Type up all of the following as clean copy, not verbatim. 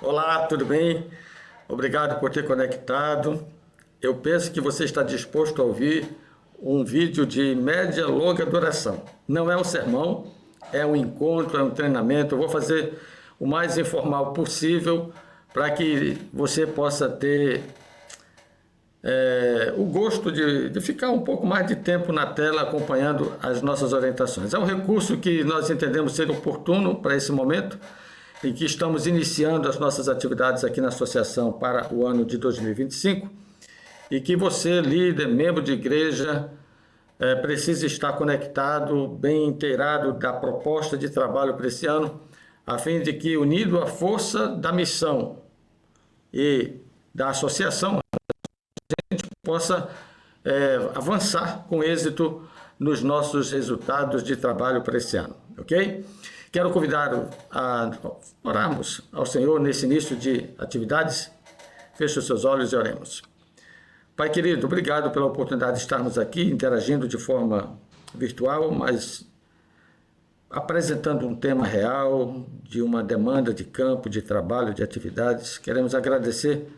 Olá, tudo bem? Obrigado por ter conectado. Eu penso que você está disposto a ouvir um vídeo de média longa duração. Não é um sermão, é um encontro, é um treinamento. Eu vou fazer o mais informal possível para que você possa ter o gosto de ficar um pouco mais de tempo na tela acompanhando as nossas orientações. É um recurso que nós entendemos ser oportuno para esse momento, em que estamos iniciando as nossas atividades aqui na associação para o ano de 2025, e que você, líder, membro de igreja, precisa estar conectado, bem inteirado da proposta de trabalho para esse ano, a fim de que, unido à força da missão e da associação, a gente possa avançar com êxito nos nossos resultados de trabalho para esse ano, ok? Quero convidar a orarmos ao Senhor nesse início de atividades. Feche os seus olhos e oremos. Pai querido, obrigado pela oportunidade de estarmos aqui interagindo de forma virtual, mas apresentando um tema real, de uma demanda de campo, de trabalho, de atividades. Queremos agradecer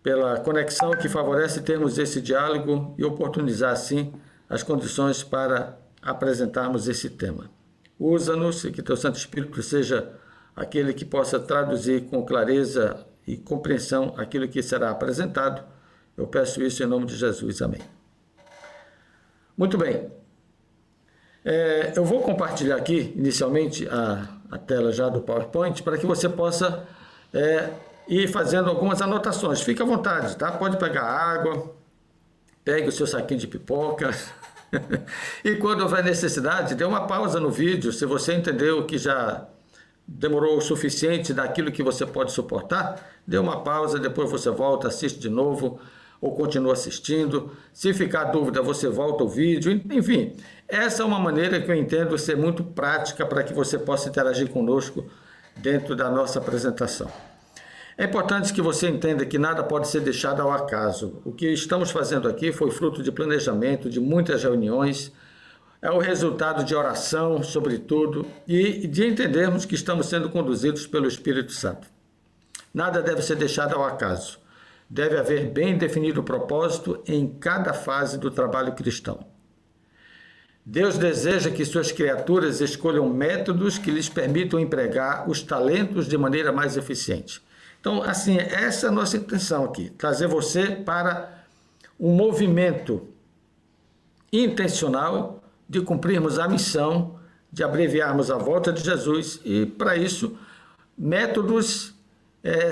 pela conexão que favorece termos esse diálogo e oportunizar, assim, as condições para apresentarmos esse tema. Usa-nos e que Teu Santo Espírito seja aquele que possa traduzir com clareza e compreensão aquilo que será apresentado. Eu peço isso em nome de Jesus. Amém. Muito bem. Eu vou compartilhar aqui, inicialmente, a tela já do PowerPoint, para que você possa ir fazendo algumas anotações. Fique à vontade, tá? Pode pegar água, pegue o seu saquinho de pipoca. E quando houver necessidade, dê uma pausa no vídeo. Se você entendeu que já demorou o suficiente daquilo que você pode suportar, dê uma pausa, depois você volta, assiste de novo ou continua assistindo. Se ficar dúvida, você volta o vídeo. Enfim, essa é uma maneira que eu entendo ser muito prática para que você possa interagir conosco dentro da nossa apresentação. É importante que você entenda que nada pode ser deixado ao acaso. O que estamos fazendo aqui foi fruto de planejamento, de muitas reuniões, é o resultado de oração, sobretudo, e de entendermos que estamos sendo conduzidos pelo Espírito Santo. Nada deve ser deixado ao acaso. Deve haver bem definido propósito em cada fase do trabalho cristão. Deus deseja que suas criaturas escolham métodos que lhes permitam empregar os talentos de maneira mais eficiente. Então, assim, essa é a nossa intenção aqui, trazer você para um movimento intencional de cumprirmos a missão, de abreviarmos a volta de Jesus, e para isso, métodos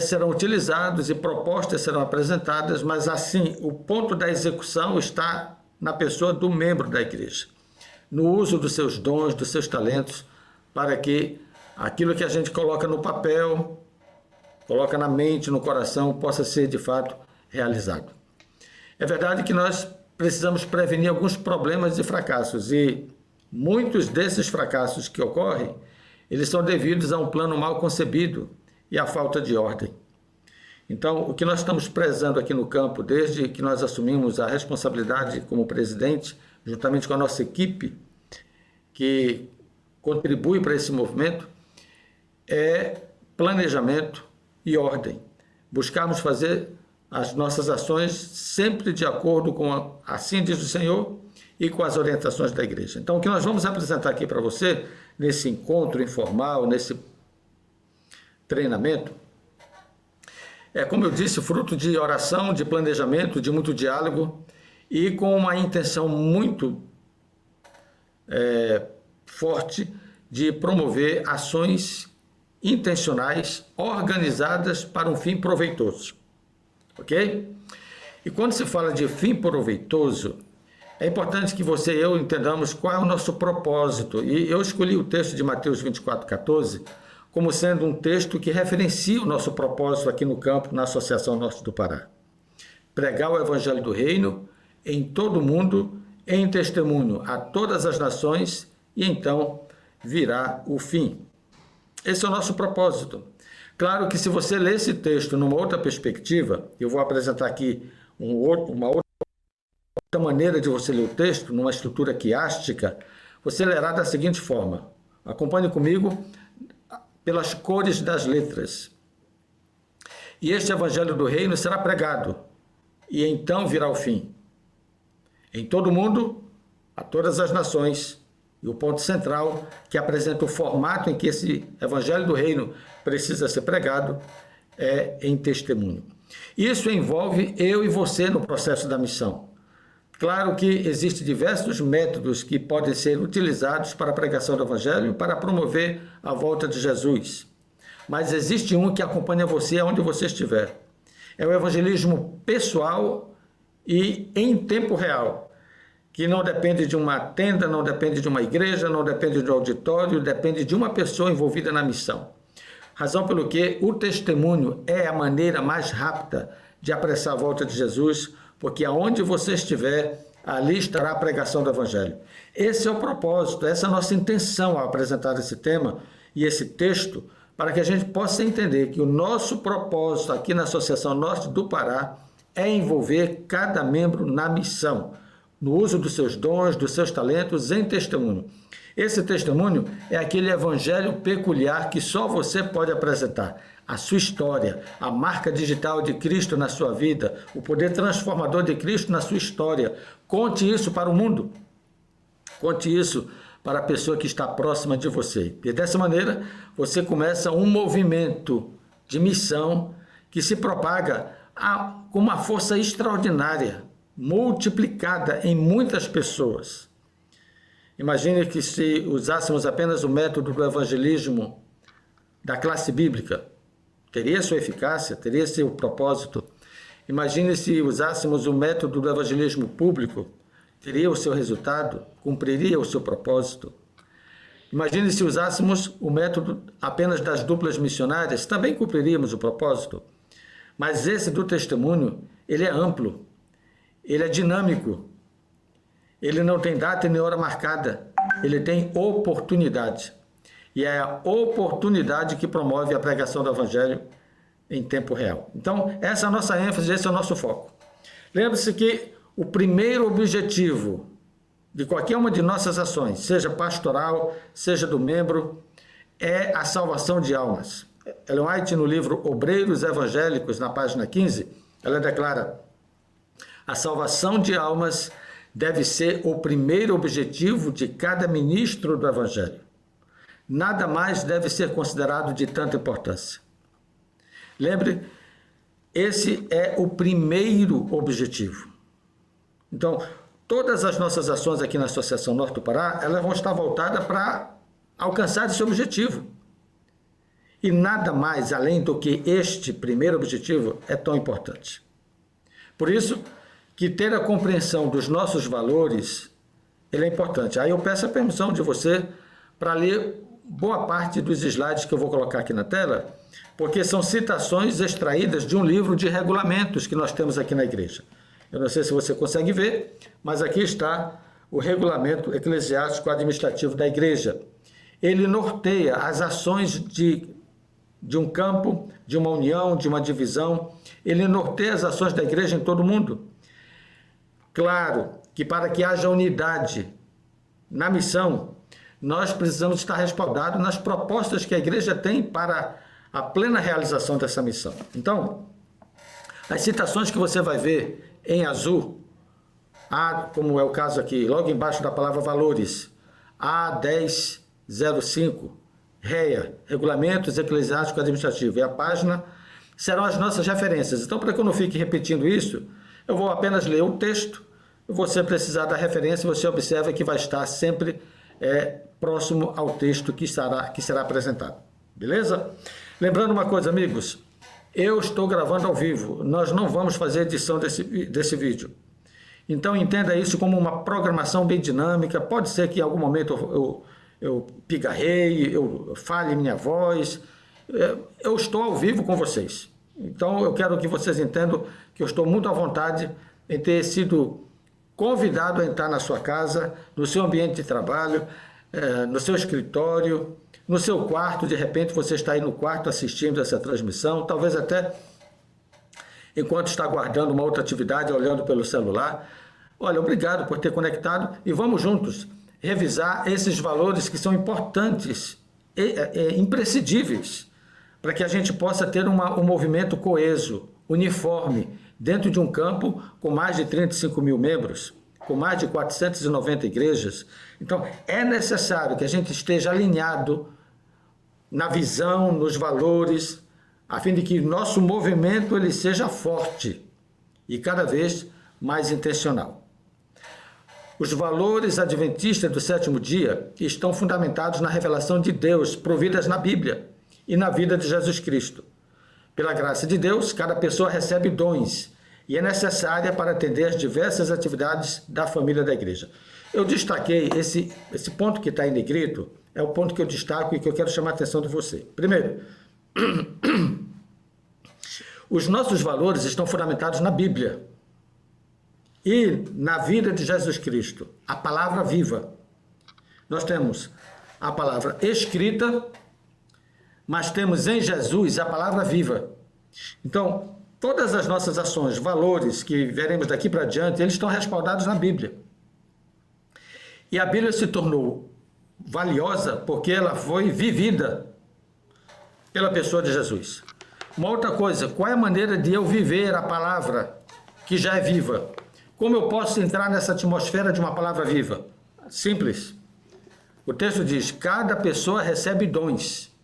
serão utilizados e propostas serão apresentadas, mas assim, o ponto da execução está na pessoa do membro da igreja, no uso dos seus dons, dos seus talentos, para que aquilo que a gente coloca no papel, coloca na mente, no coração, possa ser de fato realizado. É verdade que nós precisamos prevenir alguns problemas e fracassos, e muitos desses fracassos que ocorrem, eles são devidos a um plano mal concebido e à falta de ordem. Então, o que nós estamos prezando aqui no campo, desde que nós assumimos a responsabilidade como presidente, juntamente com a nossa equipe, que contribui para esse movimento, é planejamento e ordem. Buscarmos fazer as nossas ações sempre de acordo com, assim diz o Senhor, e com as orientações da igreja. Então, o que nós vamos apresentar aqui para você, nesse encontro informal, nesse treinamento, como eu disse, fruto de oração, de planejamento, de muito diálogo, e com uma intenção muito forte de promover ações intencionais, organizadas para um fim proveitoso, ok? E quando se fala de fim proveitoso, é importante que você e eu entendamos qual é o nosso propósito, e eu escolhi o texto de Mateus 24:14 como sendo um texto que referencia o nosso propósito aqui no campo, na Associação Norte do Pará. Pregar o Evangelho do Reino em todo o mundo, em testemunho a todas as nações, e então virá o fim. Esse é o nosso propósito. Claro que se você ler esse texto numa outra perspectiva, eu vou apresentar aqui uma outra maneira de você ler o texto, numa estrutura quiástica, você lerá da seguinte forma. Acompanhe comigo pelas cores das letras. E este evangelho do reino será pregado, e então virá o fim. Em todo o mundo, a todas as nações, e o ponto central que apresenta o formato em que esse evangelho do reino precisa ser pregado é em testemunho. Isso envolve eu e você no processo da missão. Claro que existem diversos métodos que podem ser utilizados para a pregação do evangelho e para promover a volta de Jesus. Mas existe um que acompanha você aonde você estiver. É o evangelismo pessoal e em tempo real, que não depende de uma tenda, não depende de uma igreja, não depende de um auditório, depende de uma pessoa envolvida na missão. Razão pelo que o testemunho é a maneira mais rápida de apressar a volta de Jesus, porque aonde você estiver, ali estará a pregação do Evangelho. Esse é o propósito, essa é a nossa intenção ao apresentar esse tema e esse texto, para que a gente possa entender que o nosso propósito aqui na Associação Norte do Pará é envolver cada membro na missão, no uso dos seus dons, dos seus talentos em testemunho. Esse testemunho é aquele evangelho peculiar que só você pode apresentar. A sua história, a marca digital de Cristo na sua vida, o poder transformador de Cristo na sua história. Conte isso para o mundo. Conte isso para a pessoa que está próxima de você. E dessa maneira, você começa um movimento de missão que se propaga com uma força extraordinária, multiplicada em muitas pessoas. Imagine que se usássemos apenas o método do evangelismo da classe bíblica, teria sua eficácia, teria seu propósito. Imagine se usássemos o método do evangelismo público, teria o seu resultado, cumpriria o seu propósito. Imagine se usássemos o método apenas das duplas missionárias, também cumpriríamos o propósito. Mas esse do testemunho, ele é amplo, ele é dinâmico, ele não tem data nem hora marcada, ele tem oportunidade. E é a oportunidade que promove a pregação do Evangelho em tempo real. Então, essa é a nossa ênfase, esse é o nosso foco. Lembre-se que o primeiro objetivo de qualquer uma de nossas ações, seja pastoral, seja do membro, é a salvação de almas. Ellen White, no livro Obreiros Evangélicos, na página 15, ela declara: a salvação de almas deve ser o primeiro objetivo de cada ministro do Evangelho. Nada mais deve ser considerado de tanta importância. Lembre, esse é o primeiro objetivo. Então, todas as nossas ações aqui na Associação Norte do Pará, elas vão estar voltadas para alcançar esse objetivo. E nada mais além do que este primeiro objetivo é tão importante. Por isso que ter a compreensão dos nossos valores, ele é importante. Aí eu peço a permissão de você para ler boa parte dos slides que eu vou colocar aqui na tela, porque são citações extraídas de um livro de regulamentos que nós temos aqui na igreja. Eu não sei se você consegue ver, mas aqui está o regulamento eclesiástico administrativo da igreja. Ele norteia as ações de um campo, de uma união, de uma divisão. Ele norteia as ações da igreja em todo o mundo. Claro que para que haja unidade na missão, nós precisamos estar respaldados nas propostas que a igreja tem para a plena realização dessa missão. Então, as citações que você vai ver em azul, como é o caso aqui, logo embaixo da palavra valores, A1005, REA, Regulamentos Eclesiásticos Administrativos, e a página serão as nossas referências. Então, para que eu não fique repetindo isso, eu vou apenas ler o texto. Você precisar da referência, você observa que vai estar sempre próximo ao texto que será apresentado. Beleza? Lembrando uma coisa, amigos, eu estou gravando ao vivo, nós não vamos fazer edição desse vídeo. Então entenda isso como uma programação bem dinâmica. Pode ser que em algum momento eu pigarreie, eu fale minha voz. Eu estou ao vivo com vocês. Então eu quero que vocês entendam que eu estou muito à vontade em ter sido convidado a entrar na sua casa, no seu ambiente de trabalho, no seu escritório, no seu quarto. De repente você está aí no quarto assistindo essa transmissão, talvez até enquanto está guardando uma outra atividade, olhando pelo celular. Olha, obrigado por ter conectado e vamos juntos revisar esses valores que são importantes, imprescindíveis para que a gente possa ter um movimento coeso, uniforme, dentro de um campo com mais de 35 mil membros, com mais de 490 igrejas. Então, é necessário que a gente esteja alinhado na visão, nos valores, a fim de que nosso movimento ele seja forte e cada vez mais intencional. Os valores adventistas do sétimo dia estão fundamentados na revelação de Deus, providas na Bíblia e na vida de Jesus Cristo. Pela graça de Deus, cada pessoa recebe dons e é necessária para atender às diversas atividades da família da igreja. Eu destaquei esse ponto que está em negrito, é o ponto que eu destaco e que eu quero chamar a atenção de você. Primeiro, os nossos valores estão fundamentados na Bíblia e na vida de Jesus Cristo, a palavra viva. Nós temos a palavra escrita, mas temos em Jesus a palavra viva. Então, todas as nossas ações, valores que veremos daqui para diante, eles estão respaldados na Bíblia. E a Bíblia se tornou valiosa porque ela foi vivida pela pessoa de Jesus. Uma outra coisa, qual é a maneira de eu viver a palavra que já é viva? Como eu posso entrar nessa atmosfera de uma palavra viva? Simples. O texto diz, cada pessoa recebe dons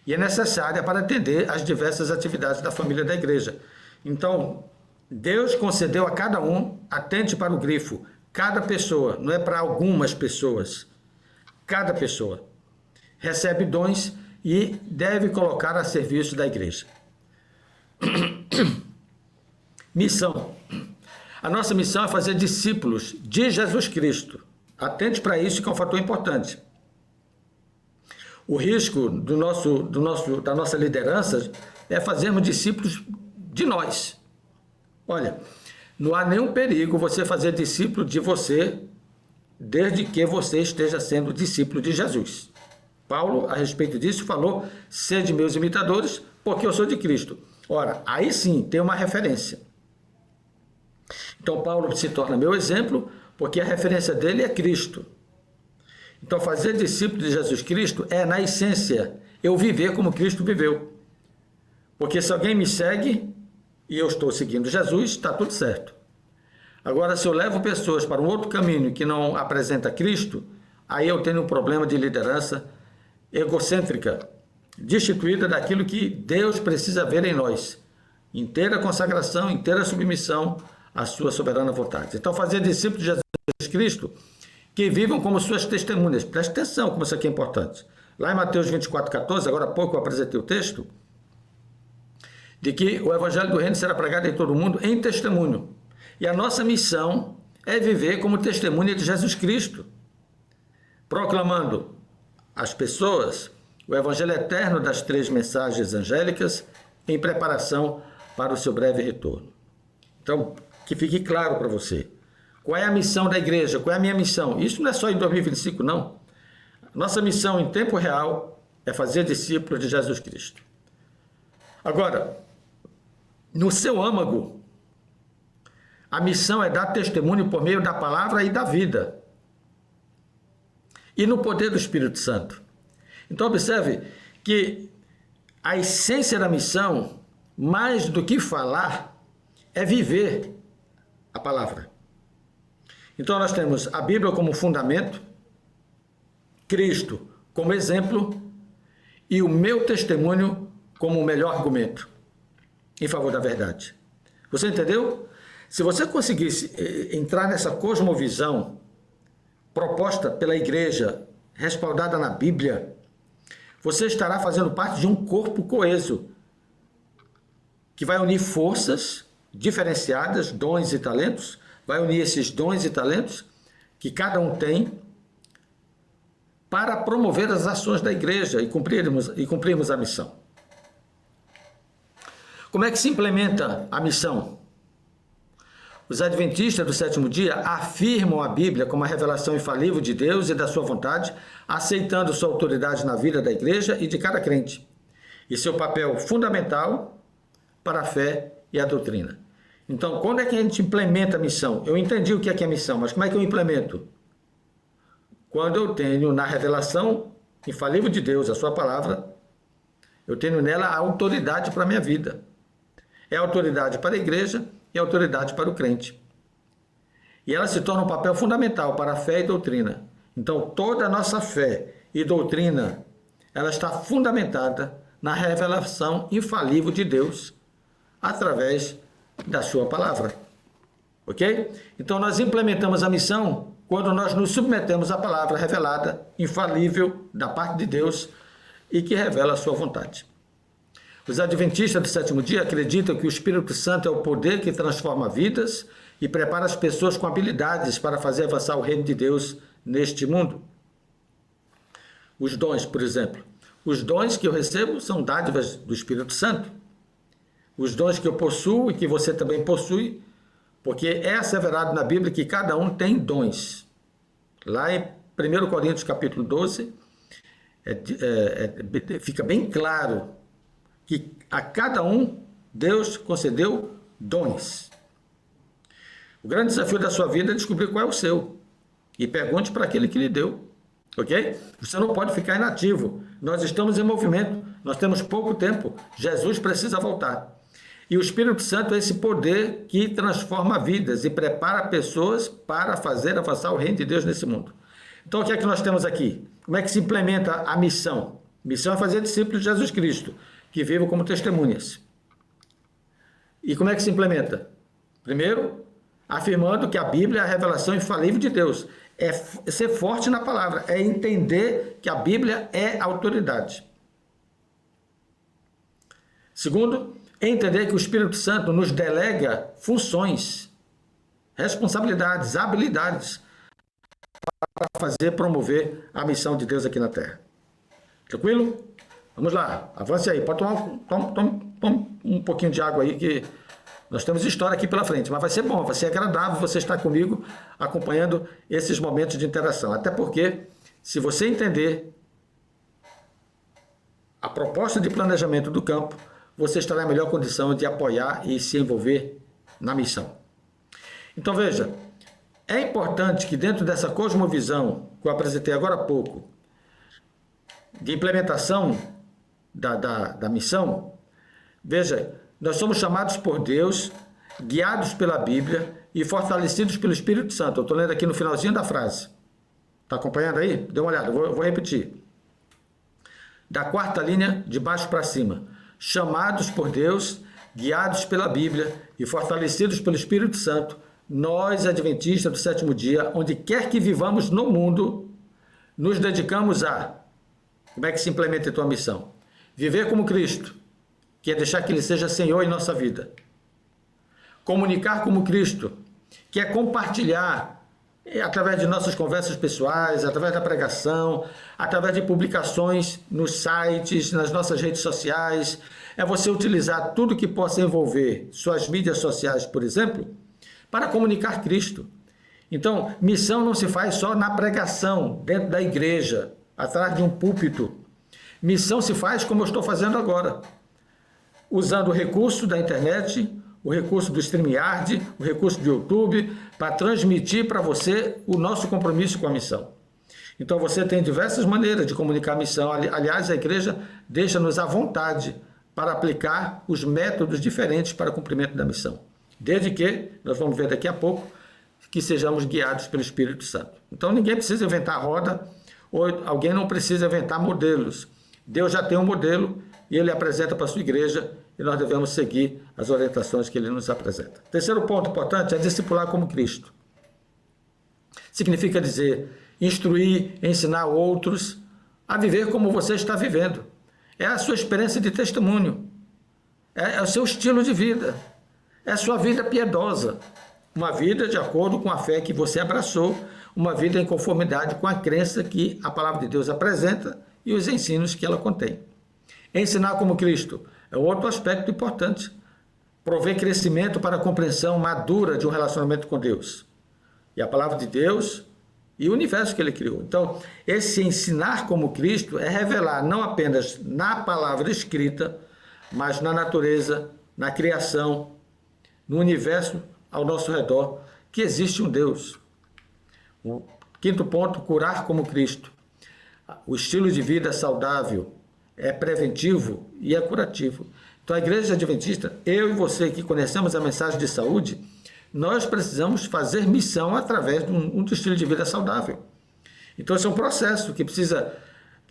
e é necessária para atender às diversas atividades da família da igreja. Então, Deus concedeu a cada um, atente para o grifo, cada pessoa, não é para algumas pessoas, cada pessoa recebe dons e deve colocar a serviço da igreja. Missão. A nossa missão é fazer discípulos de Jesus Cristo. Atente para isso, que é um fator importante. O risco da nossa liderança é fazermos discípulos de nós. Olha, não há nenhum perigo você fazer discípulo de você, desde que você esteja sendo discípulo de Jesus. Paulo, a respeito disso, falou, sede meus imitadores, porque eu sou de Cristo. Ora, aí sim tem uma referência. Então, Paulo se torna meu exemplo, porque a referência dele é Cristo. Então, fazer discípulo de Jesus Cristo é, na essência, eu viver como Cristo viveu. Porque se alguém me segue, e eu estou seguindo Jesus, está tudo certo. Agora, se eu levo pessoas para um outro caminho que não apresenta Cristo, aí eu tenho um problema de liderança egocêntrica, destituída daquilo que Deus precisa ver em nós. Inteira consagração, inteira submissão à sua soberana vontade. Então, fazer discípulos de Jesus Cristo que vivam como suas testemunhas. Preste atenção como isso aqui é importante. Lá em Mateus 24:14, agora há pouco eu apresentei o texto, de que o evangelho do reino será pregado em todo o mundo em testemunho. E a nossa missão é viver como testemunha de Jesus Cristo, proclamando às pessoas o evangelho eterno das 3 mensagens angélicas em preparação para o seu breve retorno. Então, que fique claro para você. Qual é a missão da igreja? Qual é a minha missão? Isso não é só em 2025, não. Nossa missão em tempo real é fazer discípulos de Jesus Cristo. Agora, no seu âmago, a missão é dar testemunho por meio da palavra e da vida. E no poder do Espírito Santo. Então, observe que a essência da missão, mais do que falar, é viver a palavra. Então, nós temos a Bíblia como fundamento, Cristo como exemplo e o meu testemunho como o melhor argumento em favor da verdade. Você entendeu? Se você conseguisse entrar nessa cosmovisão proposta pela igreja, respaldada na Bíblia, você estará fazendo parte de um corpo coeso, que vai unir forças diferenciadas, dons e talentos, vai unir esses dons e talentos que cada um tem para promover as ações da igreja e cumprirmos a missão. Como é que se implementa a missão? Os adventistas do sétimo dia afirmam a Bíblia como a revelação infalível de Deus e da sua vontade, aceitando sua autoridade na vida da igreja e de cada crente, e seu papel fundamental para a fé e a doutrina. Então, quando é que a gente implementa a missão? Eu entendi o que é missão, mas como é que eu implemento? Quando eu tenho na revelação infalível de Deus, a sua palavra, Eu tenho nela a autoridade para a minha vida. É autoridade para a igreja e autoridade para o crente. E ela se torna um papel fundamental para a fé e doutrina. Então, toda a nossa fé e doutrina, ela está fundamentada na revelação infalível de Deus através da sua palavra. Ok? Então, nós implementamos a missão quando nós nos submetemos à palavra revelada, infalível, da parte de Deus e que revela a sua vontade. Os adventistas do sétimo dia acreditam que o Espírito Santo é o poder que transforma vidas e prepara as pessoas com habilidades para fazer avançar o reino de Deus neste mundo. Os dons, por exemplo. Os dons que eu recebo são dádivas do Espírito Santo. Os dons que eu possuo e que você também possui, porque é asseverado na Bíblia que cada um tem dons. Lá em 1 Coríntios capítulo 12, fica bem claro que a cada um Deus concedeu dons. O grande desafio da sua vida é descobrir qual é o seu. E pergunte para aquele que lhe deu. Ok? Você não pode ficar inativo. Nós estamos em movimento. Nós temos pouco tempo. Jesus precisa voltar. E o Espírito Santo é esse poder que transforma vidas e prepara pessoas para fazer avançar o reino de Deus nesse mundo. Então, o que é que nós temos aqui? Como é que se implementa a missão? Missão é fazer discípulos de Jesus Cristo, que vivam como testemunhas. E como é que se implementa? Primeiro, afirmando que a Bíblia é a revelação infalível de Deus. É ser forte na palavra, é entender que a Bíblia é autoridade. Segundo, é entender que o Espírito Santo nos delega funções, responsabilidades, habilidades para promover a missão de Deus aqui na Terra. Tranquilo? Vamos lá, avance aí. Pode tomar um pouquinho de água aí, que nós temos história aqui pela frente, mas vai ser bom, vai ser agradável você estar comigo acompanhando esses momentos de interação. Até porque, se você entender a proposta de planejamento do campo, você estará em melhor condição de apoiar e se envolver na missão. Então veja, é importante que dentro dessa cosmovisão que eu apresentei agora há pouco, de implementação da missão, veja, nós somos chamados por Deus, guiados pela Bíblia e fortalecidos pelo Espírito Santo. Eu estou lendo aqui no finalzinho da frase. Está acompanhando aí? Dê uma olhada, vou repetir. Da quarta linha, de baixo para cima. Chamados por Deus, guiados pela Bíblia e fortalecidos pelo Espírito Santo, nós, adventistas do sétimo dia, onde quer que vivamos no mundo, nos dedicamos a... Como é que se implementa a tua missão? Viver como Cristo, que é deixar que Ele seja Senhor em nossa vida. Comunicar como Cristo, que é compartilhar através de nossas conversas pessoais, através da pregação, através de publicações nos sites, nas nossas redes sociais. É você utilizar tudo que possa envolver suas mídias sociais, por exemplo, para comunicar Cristo. Então, missão não se faz só na pregação, dentro da igreja, atrás de um púlpito. Missão se faz como eu estou fazendo agora, usando o recurso da internet, o recurso do StreamYard, o recurso do YouTube, para transmitir para você o nosso compromisso com a missão. Então você tem diversas maneiras de comunicar a missão. Aliás, a igreja deixa-nos à vontade para aplicar os métodos diferentes para o cumprimento da missão. Desde que, nós vamos ver daqui a pouco, que sejamos guiados pelo Espírito Santo. Então ninguém precisa inventar roda, ou alguém não precisa inventar modelos. Deus já tem um modelo e Ele apresenta para a sua igreja e nós devemos seguir as orientações que Ele nos apresenta. Terceiro ponto importante é discipular como Cristo. Significa dizer, instruir, ensinar outros a viver como você está vivendo. É a sua experiência de testemunho. É o seu estilo de vida. É a sua vida piedosa. Uma vida de acordo com a fé que você abraçou, uma vida em conformidade com a crença que a palavra de Deus apresenta e os ensinos que ela contém. Ensinar como Cristo é outro aspecto importante. Prover crescimento para a compreensão madura de um relacionamento com Deus. E a palavra de Deus e o universo que Ele criou. Então, esse ensinar como Cristo é revelar não apenas na palavra escrita, mas na natureza, na criação, no universo ao nosso redor, que existe um Deus. O quinto ponto, curar como Cristo. O estilo de vida saudável é preventivo e é curativo. Então a igreja adventista, eu e você que conhecemos a mensagem de saúde, nós precisamos fazer missão através de um estilo de vida saudável. Então esse é um processo que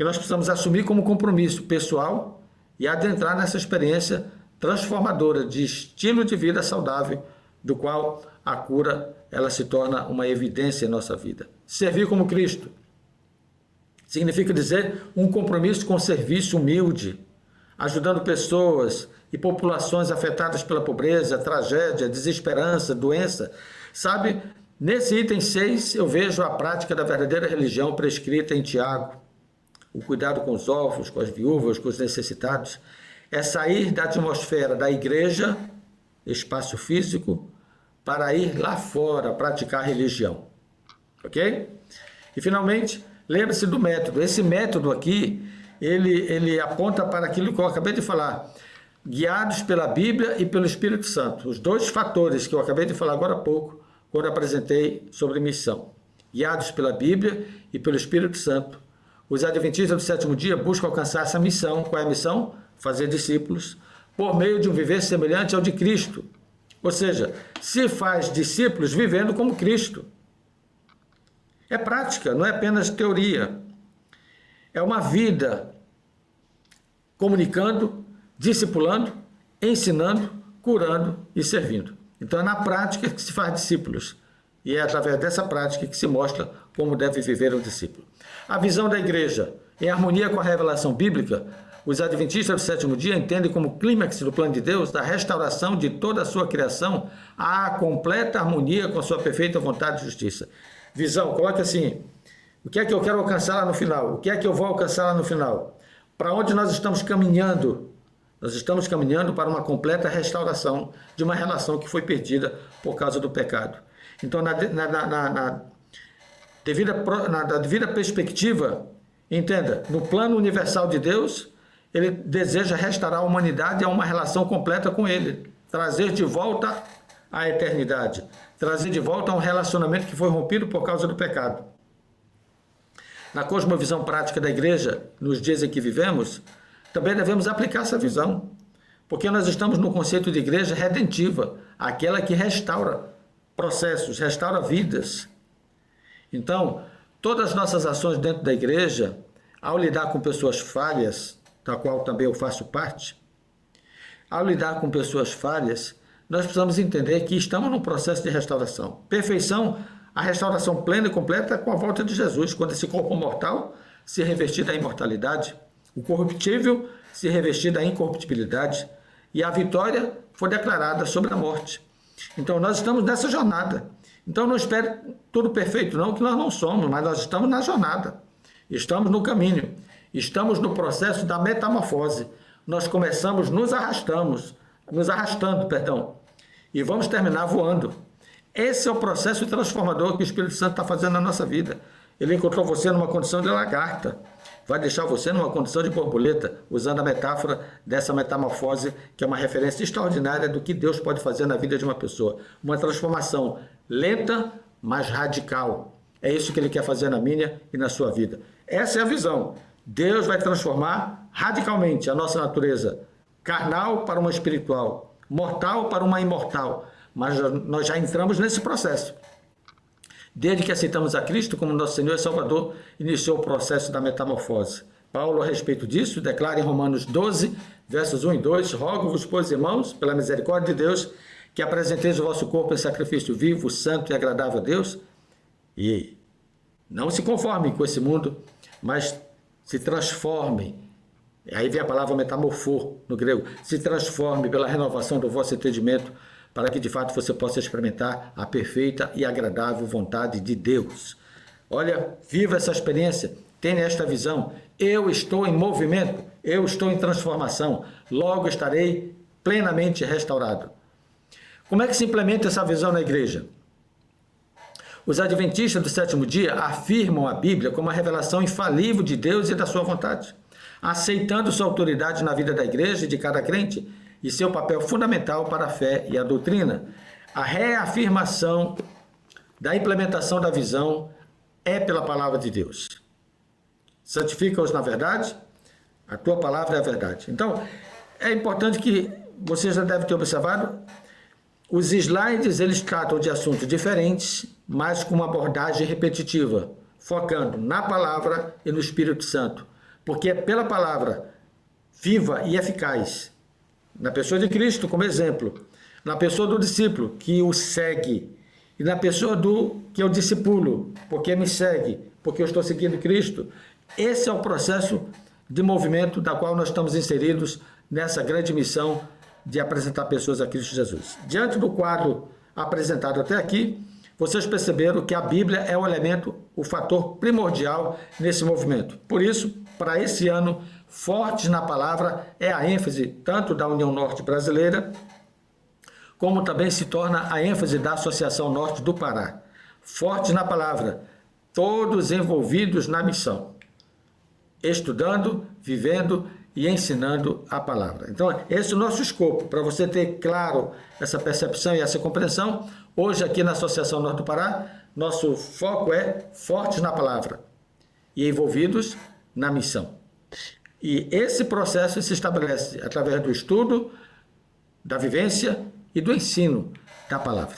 nós precisamos assumir como compromisso pessoal e adentrar nessa experiência transformadora de estilo de vida saudável, do qual a cura ela se torna uma evidência em nossa vida. Servir como Cristo significa dizer um compromisso com serviço humilde, ajudando pessoas e populações afetadas pela pobreza, tragédia, desesperança, doença. Sabe, nesse item 6 eu vejo a prática da verdadeira religião prescrita em Tiago. O cuidado com os órfãos, com as viúvas, com os necessitados. É sair da atmosfera da igreja, espaço físico, para ir lá fora praticar religião. Ok? E finalmente, lembre-se do método. Esse método aqui, ele aponta para aquilo que eu acabei de falar. Guiados pela Bíblia e pelo Espírito Santo. Os dois fatores que eu acabei de falar agora há pouco, quando apresentei sobre missão. Guiados pela Bíblia e pelo Espírito Santo. Os adventistas do sétimo dia buscam alcançar essa missão. Qual é a missão? Fazer discípulos, por meio de um viver semelhante ao de Cristo. Ou seja, se faz discípulos vivendo como Cristo. É prática, não é apenas teoria. É uma vida comunicando, discipulando, ensinando, curando e servindo. Então é na prática que se faz discípulos. E é através dessa prática que se mostra como deve viver o discípulo. A visão da igreja, em harmonia com a revelação bíblica, os adventistas do sétimo dia entendem como clímax do plano de Deus da restauração de toda a sua criação à completa harmonia com a sua perfeita vontade e justiça. Visão, coloque assim, o que é que eu quero alcançar lá no final? O que é que eu vou alcançar lá no final? Para onde nós estamos caminhando? Nós estamos caminhando para uma completa restauração de uma relação que foi perdida por causa do pecado. Então, na devida perspectiva, entenda, no plano universal de Deus, ele deseja restaurar a humanidade a uma relação completa com ele, trazer de volta a eternidade, trazer de volta um relacionamento que foi rompido por causa do pecado. Na cosmovisão prática da igreja, nos dias em que vivemos, também devemos aplicar essa visão, porque nós estamos no conceito de igreja redentiva, aquela que restaura processos, restaura vidas. Então, todas as nossas ações dentro da igreja, ao lidar com pessoas falhas, da qual também eu faço parte, ao lidar com pessoas falhas, nós precisamos entender que estamos num processo de restauração. Perfeição, a restauração plena e completa com a volta de Jesus, quando esse corpo mortal se revestir da imortalidade, o corruptível se revestir da incorruptibilidade e a vitória foi declarada sobre a morte. Então nós estamos nessa jornada. Então não espere tudo perfeito não, que nós não somos, mas nós estamos na jornada. Estamos no caminho. Estamos no processo da metamorfose. Nós começamos nos arrastando, e vamos terminar voando. Esse é o processo transformador que o Espírito Santo está fazendo na nossa vida. Ele encontrou você numa condição de lagarta, vai deixar você numa condição de borboleta, usando a metáfora dessa metamorfose, que é uma referência extraordinária do que Deus pode fazer na vida de uma pessoa. Uma transformação lenta, mas radical. É isso que Ele quer fazer na minha e na sua vida. Essa é a visão. Deus vai transformar radicalmente a nossa natureza carnal para uma espiritual, mortal para uma imortal. Mas nós já entramos nesse processo. Desde que aceitamos a Cristo como nosso Senhor e Salvador, iniciou o processo da metamorfose. Paulo, a respeito disso, declara em Romanos 12, versos 1 e 2, rogo-vos, pois, irmãos, pela misericórdia de Deus, que apresenteis o vosso corpo em sacrifício vivo, santo e agradável a Deus, e não se conformem com esse mundo, mas se transformem. Aí vem a palavra metamorfô, no grego. Se transforme pela renovação do vosso entendimento, para que de fato você possa experimentar a perfeita e agradável vontade de Deus. Olha, viva essa experiência, tenha esta visão. Eu estou em movimento, eu estou em transformação, logo estarei plenamente restaurado. Como é que se implementa essa visão na igreja? Os adventistas do sétimo dia afirmam a Bíblia como uma revelação infalível de Deus e da sua vontade, aceitando sua autoridade na vida da igreja e de cada crente, e seu papel fundamental para a fé e a doutrina. A reafirmação da implementação da visão é pela palavra de Deus. Santifica-os na verdade, A tua palavra é a verdade. Então, é importante que você já deve ter observado, os slides eles tratam de assuntos diferentes, mas com uma abordagem repetitiva, focando na palavra e no Espírito Santo. Porque é pela palavra viva e eficaz, na pessoa de Cristo como exemplo, na pessoa do discípulo que o segue, e na pessoa do que eu discipulo, porque me segue, porque eu estou seguindo Cristo. Esse é o processo de movimento da qual nós estamos inseridos nessa grande missão de apresentar pessoas a Cristo Jesus. Diante do quadro apresentado até aqui, vocês perceberam que a Bíblia é o elemento, o fator primordial nesse movimento. Por isso, para esse ano, fortes na palavra é a ênfase tanto da União Norte Brasileira, como também se torna a ênfase da Associação Norte do Pará. Fortes na palavra, todos envolvidos na missão, estudando, vivendo e ensinando a palavra. Então, esse é o nosso escopo, para você ter claro essa percepção e essa compreensão. Hoje, aqui na Associação Norte do Pará, nosso foco é fortes na palavra e envolvidos na missão. E esse processo se estabelece através do estudo, da vivência e do ensino da palavra.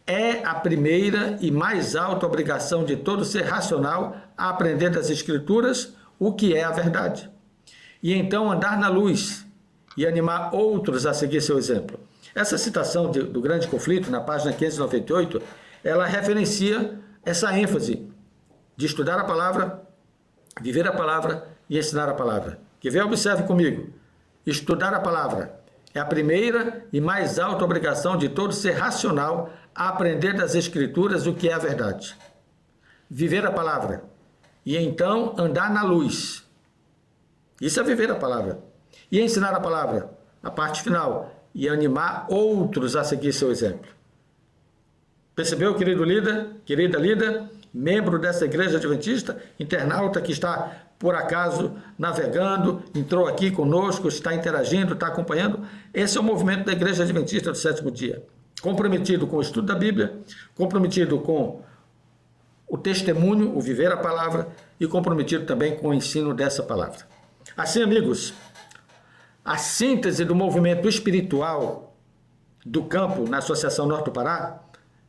É a primeira e mais alta obrigação de todo ser racional a aprender das Escrituras o que é a verdade. E então andar na luz e animar outros a seguir seu exemplo. Essa citação do grande conflito, na página 598, ela referencia essa ênfase de estudar a palavra, viver a palavra e ensinar a palavra. Que vê, observe comigo. Estudar a palavra é a primeira e mais alta obrigação de todo ser racional a aprender das Escrituras o que é a verdade. Viver a palavra e então andar na luz. Isso é viver a palavra. E ensinar a palavra, a parte final, e animar outros a seguir seu exemplo. Percebeu, querido líder, querida líder, membro dessa igreja adventista, internauta que está, por acaso, navegando, entrou aqui conosco, está interagindo, está acompanhando? Esse é o movimento da igreja adventista do sétimo dia. Comprometido com o estudo da Bíblia, comprometido com o testemunho, o viver a palavra, e comprometido também com o ensino dessa palavra. Assim, amigos, a síntese do movimento espiritual do campo na Associação Norte do Pará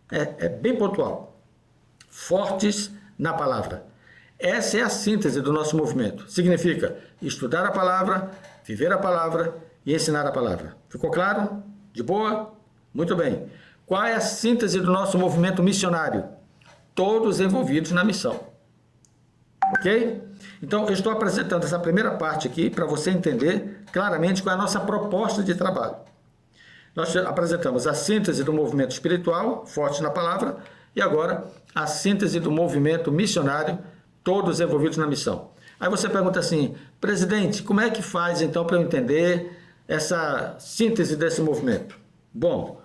é bem pontual. Fortes na palavra. Essa é a síntese do nosso movimento. Significa estudar a palavra, viver a palavra e ensinar a palavra. Ficou claro? De boa? Muito bem. Qual é a síntese do nosso movimento missionário? Todos envolvidos na missão. Ok? Então, eu estou apresentando essa primeira parte aqui para você entender claramente qual é a nossa proposta de trabalho. Nós apresentamos a síntese do movimento espiritual, forte na palavra, e agora a síntese do movimento missionário, todos envolvidos na missão. Aí você pergunta assim, presidente, como é que faz então para eu entender essa síntese desse movimento? Bom,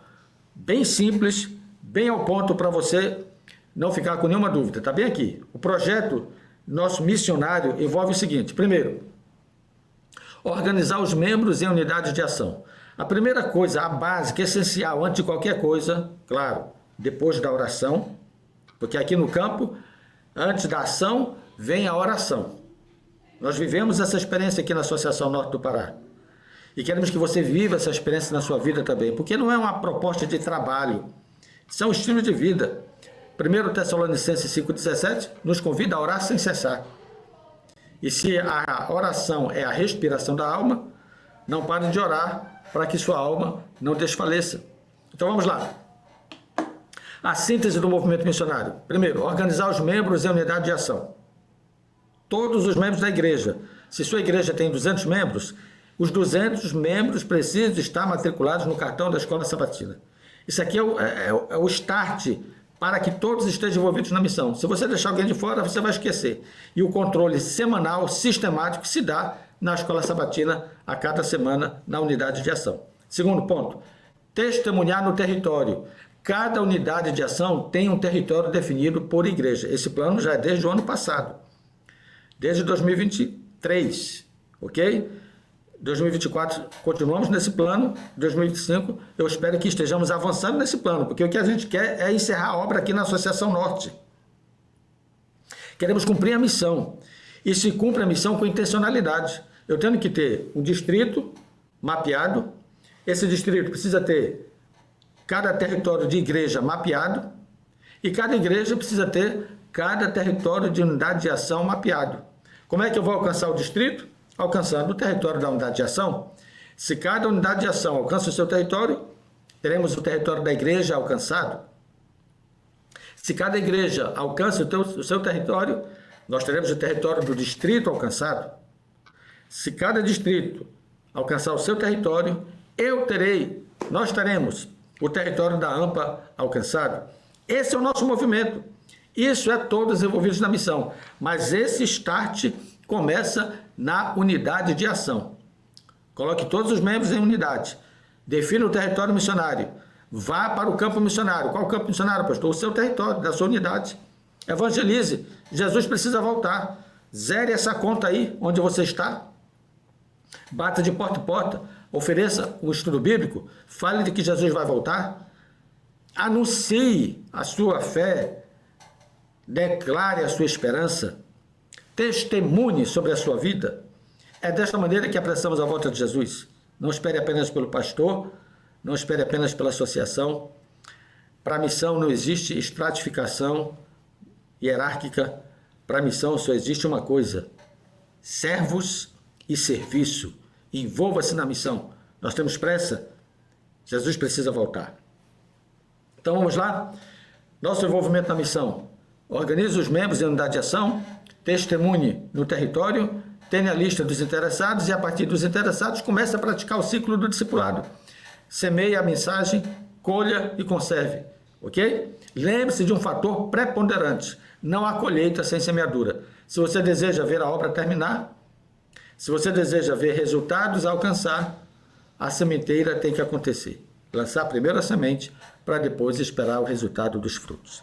bem simples, bem ao ponto para você não ficar com nenhuma dúvida. Está bem aqui. O projeto nosso missionário envolve o seguinte: primeiro, organizar os membros em unidades de ação. A primeira coisa, a básica, essencial, antes de qualquer coisa, claro, depois da oração, porque aqui no campo, antes da ação, vem a oração. Nós vivemos essa experiência aqui na Associação Norte do Pará. E queremos que você viva essa experiência na sua vida também, porque não é uma proposta de trabalho, isso é um estilo de vida. 1 Tessalonicenses 5,17 nos convida a orar sem cessar. E se a oração é a respiração da alma, não pare de orar para que sua alma não desfaleça. Então vamos lá. A síntese do movimento missionário. Primeiro, organizar os membros em unidade de ação. Todos os membros da igreja. Se sua igreja tem 200 membros, os 200 membros precisam estar matriculados no cartão da Escola Sabatina. Isso aqui é o start para que todos estejam envolvidos na missão. Se você deixar alguém de fora, você vai esquecer. E o controle semanal, sistemático, se dá na Escola Sabatina a cada semana na unidade de ação. Segundo ponto, testemunhar no território. Cada unidade de ação tem um território definido por igreja. Esse plano já é desde o ano passado, desde 2023, ok? 2024 continuamos nesse plano, 2025 eu espero que estejamos avançando nesse plano, porque o que a gente quer é encerrar a obra aqui na Associação Norte. Queremos cumprir a missão, e se cumpre a missão com intencionalidade. Eu tenho que ter um distrito mapeado. Esse distrito precisa ter cada território de igreja mapeado. E cada igreja precisa ter cada território de unidade de ação mapeado. Como é que eu vou alcançar o distrito? Alcançando o território da unidade de ação. Se cada unidade de ação alcança o seu território, teremos o território da igreja alcançado. Se cada igreja alcança o seu território, nós teremos o território do distrito alcançado. Se cada distrito alcançar o seu território, nós teremos o território da AMPA alcançado. Esse é o nosso movimento. Isso é todos envolvidos na missão. Mas esse start começa na unidade de ação. Coloque todos os membros em unidade. Defina o território missionário. Vá para o campo missionário. Qual campo missionário, pastor? O seu território, da sua unidade. Evangelize. Jesus precisa voltar. Zere essa conta aí, onde você está. Bata de porta em porta. Ofereça um estudo bíblico. Fale de que Jesus vai voltar. Anuncie a sua fé. Declare a sua esperança. Testemunhe sobre a sua vida. É desta maneira que apressamos a volta de Jesus. Não espere apenas pelo pastor, não espere apenas pela associação. Para a missão não existe estratificação hierárquica. Para a missão só existe uma coisa: servos e serviço. Envolva-se na missão. Nós temos pressa. Jesus precisa voltar. Então vamos lá. Nosso envolvimento na missão. Organize os membros em unidade de ação. Testemunhe no território. Tenha a lista dos interessados e, a partir dos interessados, comece a praticar o ciclo do discipulado. Semeie a mensagem, colha e conserve. Ok? Lembre-se de um fator preponderante. Não há colheita sem semeadura. Se você deseja ver a obra terminar, se você deseja ver resultados alcançar, a sementeira tem que acontecer. Lançar primeiro a semente para depois esperar o resultado dos frutos.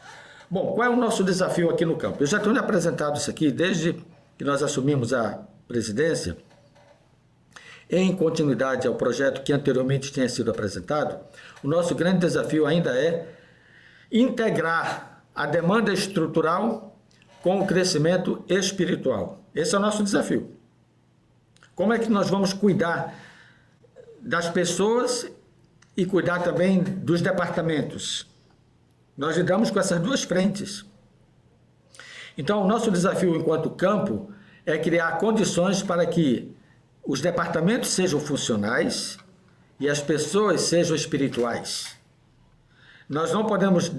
Bom, qual é o nosso desafio aqui no campo? Eu já tenho apresentado isso aqui desde que nós assumimos a presidência, em continuidade ao projeto que anteriormente tinha sido apresentado. O nosso grande desafio ainda é integrar a demanda estrutural com o crescimento espiritual. Esse é o nosso desafio. Como é que nós vamos cuidar das pessoas e cuidar também dos departamentos? Nós lidamos com essas duas frentes. Então, o nosso desafio enquanto campo é criar condições para que os departamentos sejam funcionais e as pessoas sejam espirituais. Nós não podemos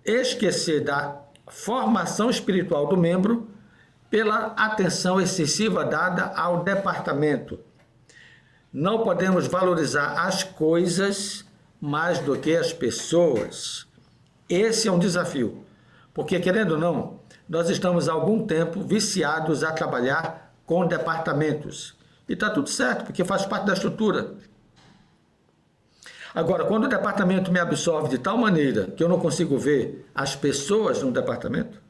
esquecer da formação espiritual do membro pela atenção excessiva dada ao departamento. Não podemos valorizar as coisas mais do que as pessoas. Esse é um desafio, porque, querendo ou não, nós estamos há algum tempo viciados a trabalhar com departamentos. E está tudo certo, porque faz parte da estrutura. Agora, quando o departamento me absorve de tal maneira que eu não consigo ver as pessoas no departamento,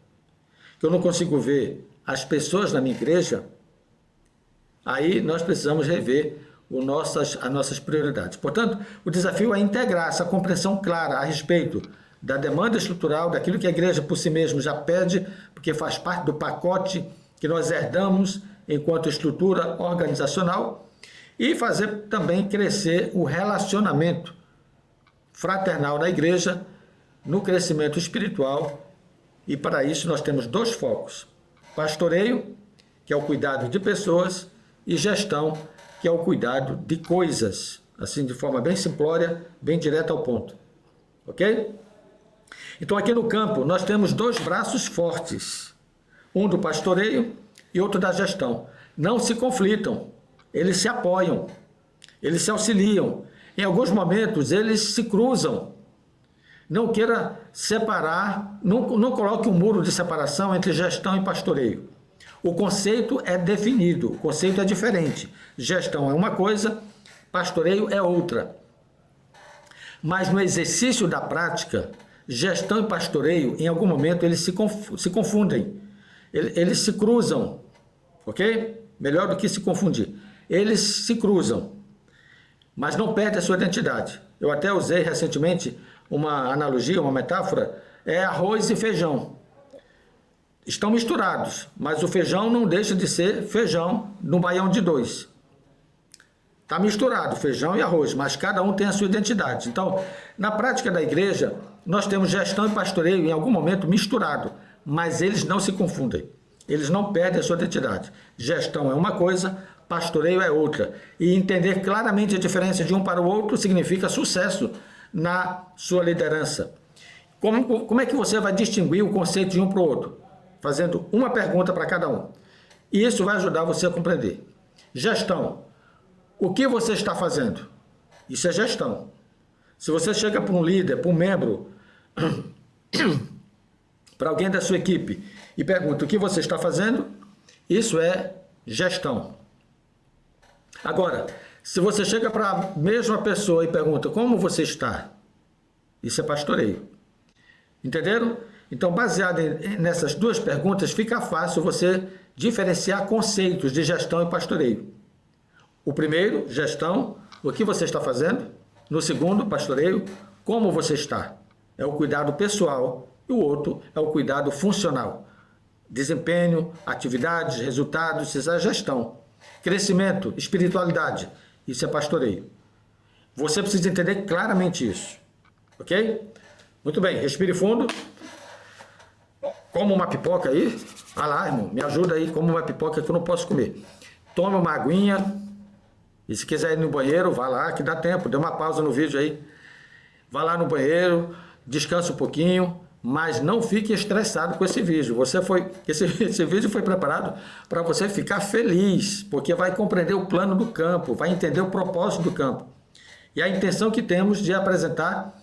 que eu não consigo ver as pessoas na minha igreja, aí nós precisamos rever as nossas prioridades. Portanto, o desafio é integrar essa compreensão clara a respeito da demanda estrutural, daquilo que a igreja por si mesma já pede, porque faz parte do pacote que nós herdamos enquanto estrutura organizacional, e fazer também crescer o relacionamento fraternal da igreja no crescimento espiritual. E para isso nós temos dois focos: pastoreio, que é o cuidado de pessoas, e gestão, que é o cuidado de coisas, assim de forma bem simplória, bem direta ao ponto. Ok? Então aqui no campo nós temos dois braços fortes, um do pastoreio e outro da gestão. Não se conflitam, eles se apoiam, eles se auxiliam. Em alguns momentos eles se cruzam. Não queira separar, não coloque um muro de separação entre gestão e pastoreio. O conceito é definido, o conceito é diferente. Gestão é uma coisa, pastoreio é outra. Mas no exercício da prática, gestão e pastoreio, em algum momento, eles se confundem. Eles se cruzam, ok? Melhor do que se confundir. Eles se cruzam, mas não perdem a sua identidade. Eu até usei recentemente uma analogia, uma metáfora, é arroz e feijão. Estão misturados, mas o feijão não deixa de ser feijão no baião de dois. Está misturado, feijão e arroz, mas cada um tem a sua identidade. Então, na prática da igreja, nós temos gestão e pastoreio em algum momento misturado, mas eles não se confundem. Eles não perdem a sua identidade. Gestão é uma coisa, pastoreio é outra. E entender claramente a diferença de um para o outro significa sucesso na sua liderança. Como é que você vai distinguir o conceito de um para o outro? Fazendo uma pergunta para cada um. E isso vai ajudar você a compreender. Gestão. O que você está fazendo? Isso é gestão. Se você chega para um líder, para um membro, para alguém da sua equipe e pergunta o que você está fazendo, isso é gestão. Agora, se você chega para a mesma pessoa e pergunta como você está, isso é pastoreio. Entenderam? Então, baseado nessas duas perguntas, fica fácil você diferenciar conceitos de gestão e pastoreio. O primeiro, gestão, o que você está fazendo. No segundo, pastoreio, como você está. É o cuidado pessoal. E o outro é o cuidado funcional. Desempenho, atividades, resultados, isso é gestão. Crescimento, espiritualidade, isso é pastoreio. Você precisa entender claramente isso. Ok? Muito bem, respire fundo. Coma uma pipoca aí. Ah lá, irmão, me ajuda aí, coma uma pipoca que eu não posso comer. Tome uma aguinha. E se quiser ir no banheiro, vá lá, que dá tempo. Dê uma pausa no vídeo aí. Vá lá no banheiro, descansa um pouquinho, mas não fique estressado com esse vídeo. Esse vídeo foi preparado para você ficar feliz, porque vai compreender o plano do campo, vai entender o propósito do campo. E a intenção que temos de apresentar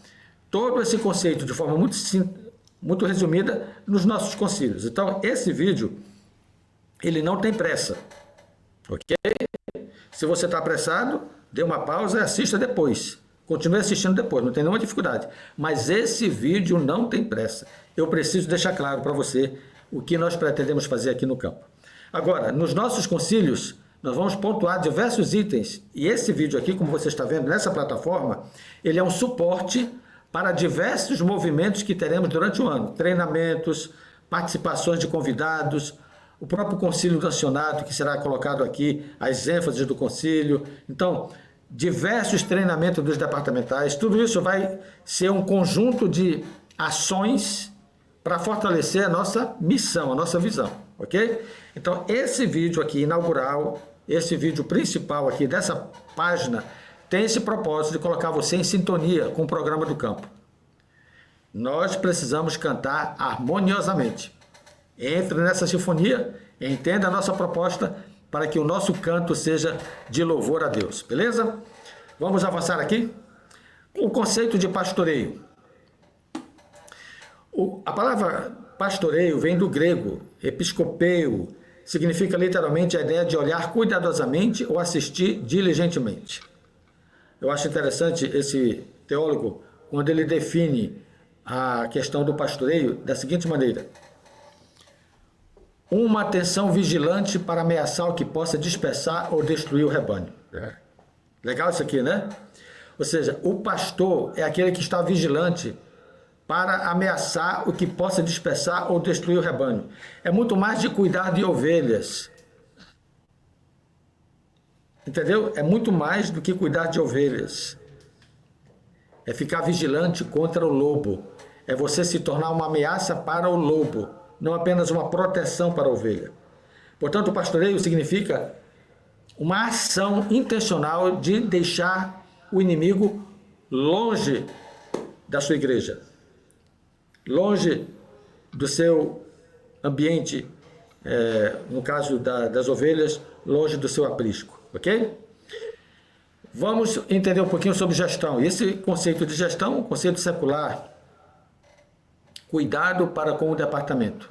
todo esse conceito de forma muito resumida nos nossos concílios. Então, esse vídeo, ele não tem pressa, ok? Se você está apressado, dê uma pausa e assista depois. Continue assistindo depois, não tem nenhuma dificuldade. Mas esse vídeo não tem pressa. Eu preciso deixar claro para você o que nós pretendemos fazer aqui no campo. Agora, nos nossos concílios, nós vamos pontuar diversos itens. E esse vídeo aqui, como você está vendo nessa plataforma, ele é um suporte para diversos movimentos que teremos durante o ano. Treinamentos, participações de convidados, o próprio concílio nacional, que será colocado aqui, as ênfases do concílio. Então, diversos treinamentos dos departamentais, tudo isso vai ser um conjunto de ações para fortalecer a nossa missão, a nossa visão, ok? Então, esse vídeo aqui inaugural, esse vídeo principal aqui dessa página, tem esse propósito de colocar você em sintonia com o programa do campo. Nós precisamos cantar harmoniosamente. Entre nessa sinfonia, entenda a nossa proposta para que o nosso canto seja de louvor a Deus, beleza? Vamos avançar aqui. O conceito de pastoreio. A palavra pastoreio vem do grego, episcopeu, significa literalmente a ideia de olhar cuidadosamente ou assistir diligentemente. Eu acho interessante esse teólogo, quando ele define a questão do pastoreio da seguinte maneira: uma atenção vigilante para ameaçar o que possa dispersar ou destruir o rebanho. Legal isso aqui, né? Ou seja, o pastor é aquele que está vigilante para ameaçar o que possa dispersar ou destruir o rebanho. É muito mais de cuidar de ovelhas. Entendeu? É muito mais do que cuidar de ovelhas. É ficar vigilante contra o lobo. É você se tornar uma ameaça para o lobo, não apenas uma proteção para a ovelha. Portanto, o pastoreio significa uma ação intencional de deixar o inimigo longe da sua igreja, longe do seu ambiente, no caso das ovelhas, longe do seu aprisco, ok? Vamos entender um pouquinho sobre gestão. Esse conceito de gestão, um conceito secular. Cuidado para com o departamento.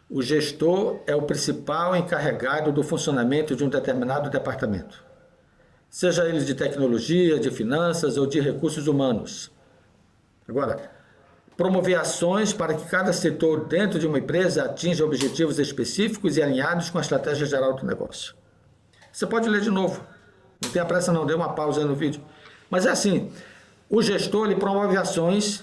O gestor é o principal encarregado do funcionamento de um determinado departamento, seja ele de tecnologia, de finanças ou de recursos humanos. Agora, promover ações para que cada setor dentro de uma empresa atinja objetivos específicos e alinhados com a estratégia geral do negócio. Você pode ler de novo, não tenha pressa não, dê uma pausa aí no vídeo. Mas é assim, o gestor ele promove ações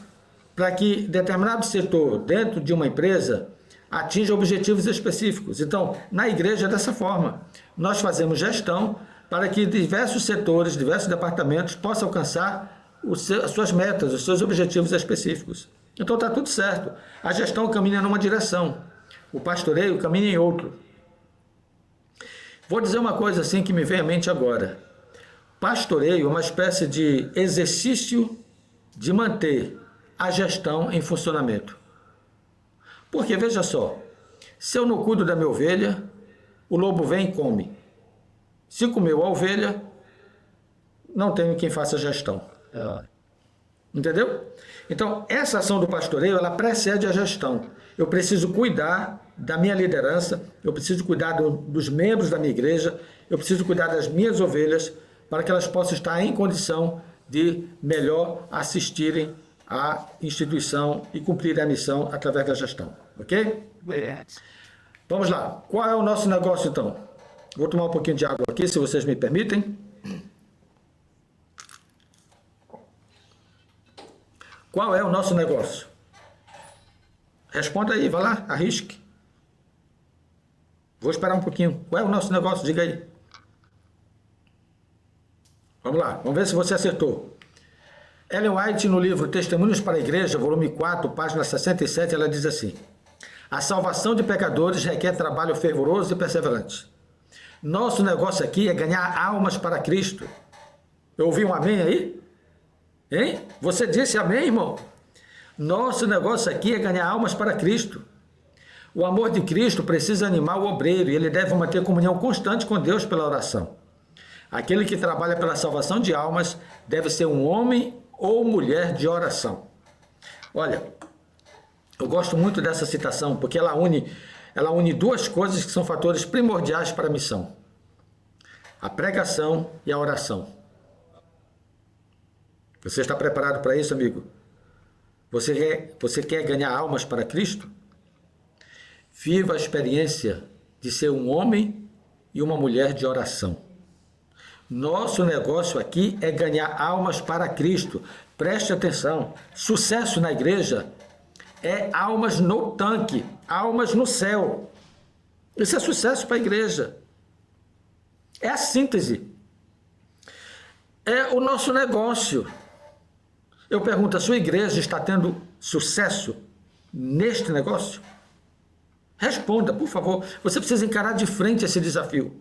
para que determinado setor dentro de uma empresa atinja objetivos específicos. Então, na igreja é dessa forma. Nós fazemos gestão para que diversos setores, diversos departamentos possam alcançar as suas metas, os seus objetivos específicos. Então está tudo certo. A gestão caminha numa direção, o pastoreio caminha em outro. Vou dizer uma coisa assim que me vem à mente agora. Pastoreio é uma espécie de exercício de manter a gestão em funcionamento. Porque, veja só, se eu não cuido da minha ovelha, o lobo vem e come. Se comeu a ovelha, não tenho quem faça a gestão. Entendeu? Então, essa ação do pastoreio, ela precede a gestão. Eu preciso cuidar da minha liderança, eu preciso cuidar dos membros da minha igreja, eu preciso cuidar das minhas ovelhas, para que elas possam estar em condição de melhor assistirem à instituição e cumprir a missão através da gestão. Ok? Vamos lá. Qual é o nosso negócio, então? Vou tomar um pouquinho de água aqui, se vocês me permitem. Qual é o nosso negócio? Responda aí, vai lá, arrisque. Vou esperar um pouquinho. Qual é o nosso negócio? Diga aí. Vamos lá, vamos ver se você acertou. Ellen White, no livro Testemunhos para a Igreja, volume 4, página 67, ela diz assim: a salvação de pecadores requer trabalho fervoroso e perseverante. Nosso negócio aqui é ganhar almas para Cristo. Eu ouvi um amém aí? Hein? Você disse amém, irmão? Nosso negócio aqui é ganhar almas para Cristo. O amor de Cristo precisa animar o obreiro e ele deve manter comunhão constante com Deus pela oração. Aquele que trabalha pela salvação de almas deve ser um homem ou mulher de oração. Olha, eu gosto muito dessa citação porque ela une duas coisas que são fatores primordiais para a missão: a pregação e a oração. Você está preparado para isso, amigo? Você quer ganhar almas para Cristo? Viva a experiência de ser um homem e uma mulher de oração. Nosso negócio aqui é ganhar almas para Cristo. Preste atenção. Sucesso na igreja é almas no tanque, almas no céu. Isso é sucesso para a igreja. É a síntese. É o nosso negócio. Eu pergunto, a sua igreja está tendo sucesso neste negócio? Responda, por favor. Você precisa encarar de frente esse desafio.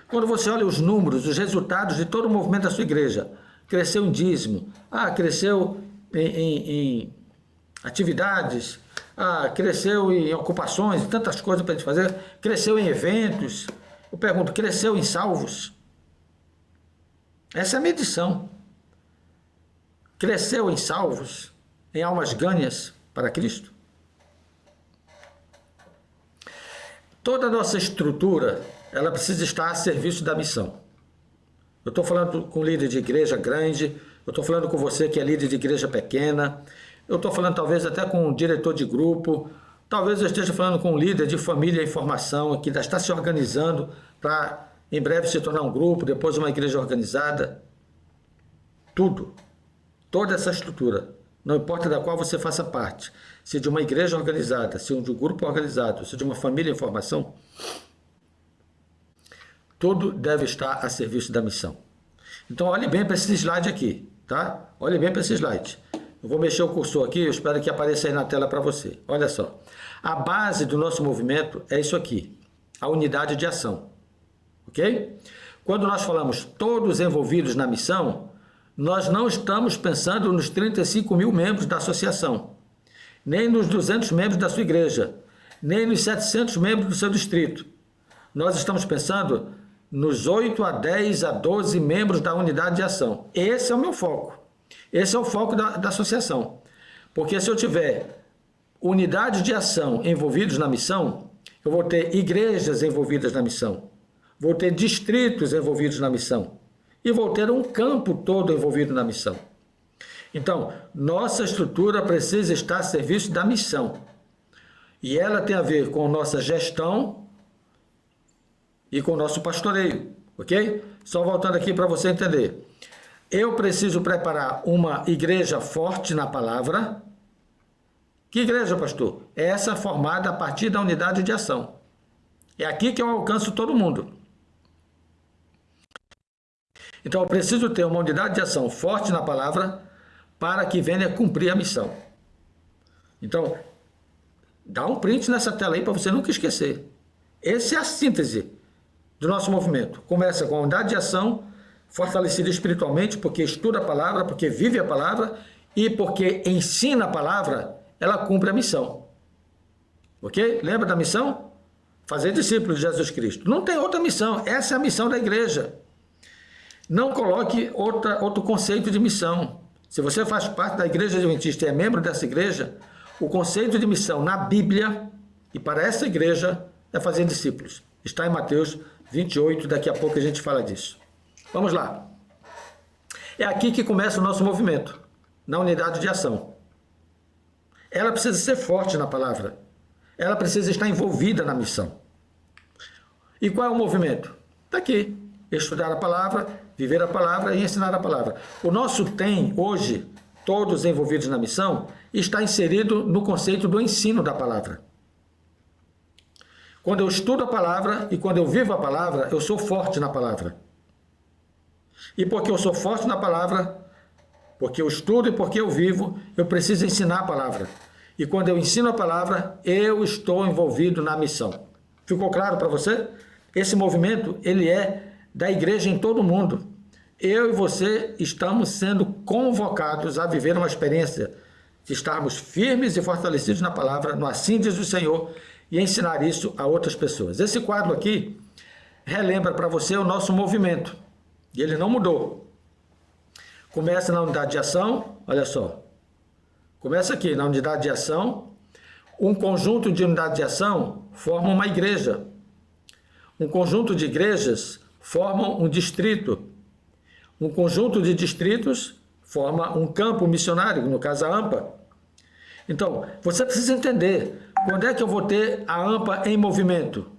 Quando você olha os números, os resultados de todo o movimento da sua igreja, cresceu em dízimo, cresceu em atividades, cresceu em ocupações, tantas coisas para a gente fazer, cresceu em eventos. Eu pergunto, cresceu em salvos? Essa é a medição. Cresceu em salvos, em almas ganhas para Cristo? Toda a nossa estrutura, ela precisa estar a serviço da missão. Eu estou falando com líder de igreja grande, eu estou falando com você que é líder de igreja pequena, eu estou falando talvez até com um diretor de grupo, talvez eu esteja falando com um líder de família e formação que ainda está se organizando para em breve se tornar um grupo, depois uma igreja organizada. Tudo. Toda essa estrutura, não importa da qual você faça parte, se de uma igreja organizada, se de um grupo organizado, se de uma família em formação, tudo deve estar a serviço da missão. Então, olhe bem para esse slide aqui, tá? Olhe bem para esse slide. Eu vou mexer o cursor aqui, eu espero que apareça aí na tela para você. Olha só. A base do nosso movimento é isso aqui, a unidade de ação. Ok? Quando nós falamos todos envolvidos na missão, nós não estamos pensando nos 35 mil membros da associação, nem nos 200 membros da sua igreja, nem nos 700 membros do seu distrito. Nós estamos pensando nos 8 a 10 a 12 membros da unidade de ação. Esse é o meu foco. Esse é o foco da associação. Porque se eu tiver unidades de ação envolvidos na missão, eu vou ter igrejas envolvidas na missão, vou ter distritos envolvidos na missão, e vou ter um campo todo envolvido na missão. Então, nossa estrutura precisa estar a serviço da missão. E ela tem a ver com nossa gestão e com o nosso pastoreio, ok? Só voltando aqui para você entender. Eu preciso preparar uma igreja forte na palavra. Que igreja, pastor? É essa formada a partir da unidade de ação. É aqui que eu alcanço todo mundo. Então eu preciso ter uma unidade de ação forte na palavra para que venha cumprir a missão. Então, dá um print nessa tela aí para você nunca esquecer. Essa é a síntese do nosso movimento. Começa com a unidade de ação, fortalecida espiritualmente, porque estuda a palavra, porque vive a palavra e porque ensina a palavra, ela cumpre a missão. Ok? Lembra da missão? Fazer discípulos de Jesus Cristo. Não tem outra missão. Essa é a missão da igreja. Não coloque outro conceito de missão. Se você faz parte da igreja adventista e é membro dessa igreja, o conceito de missão na Bíblia e para essa igreja é fazer discípulos. Está em Mateus 28, daqui a pouco a gente fala disso. Vamos lá. É aqui que começa o nosso movimento, na unidade de ação. Ela precisa ser forte na palavra. Ela precisa estar envolvida na missão. E qual é o movimento? Está aqui. Estudar a palavra, viver a palavra e ensinar a palavra. O nosso tem, hoje, todos envolvidos na missão, está inserido no conceito do ensino da palavra. Quando eu estudo a palavra e quando eu vivo a palavra, eu sou forte na palavra. E porque eu sou forte na palavra, porque eu estudo e porque eu vivo, eu preciso ensinar a palavra. E quando eu ensino a palavra, eu estou envolvido na missão. Ficou claro para você? Esse movimento, ele é da igreja em todo o mundo. Eu e você estamos sendo convocados a viver uma experiência de estarmos firmes e fortalecidos na palavra, no assim diz o Senhor, e ensinar isso a outras pessoas. Esse quadro aqui relembra para você o nosso movimento. E ele não mudou. Começa na unidade de ação, olha só. Começa aqui na unidade de ação. Um conjunto de unidades de ação forma uma igreja. Um conjunto de igrejas formam um distrito. Um conjunto de distritos forma um campo missionário, no caso a AMPA. Então, você precisa entender, quando é que eu vou ter a AMPA em movimento?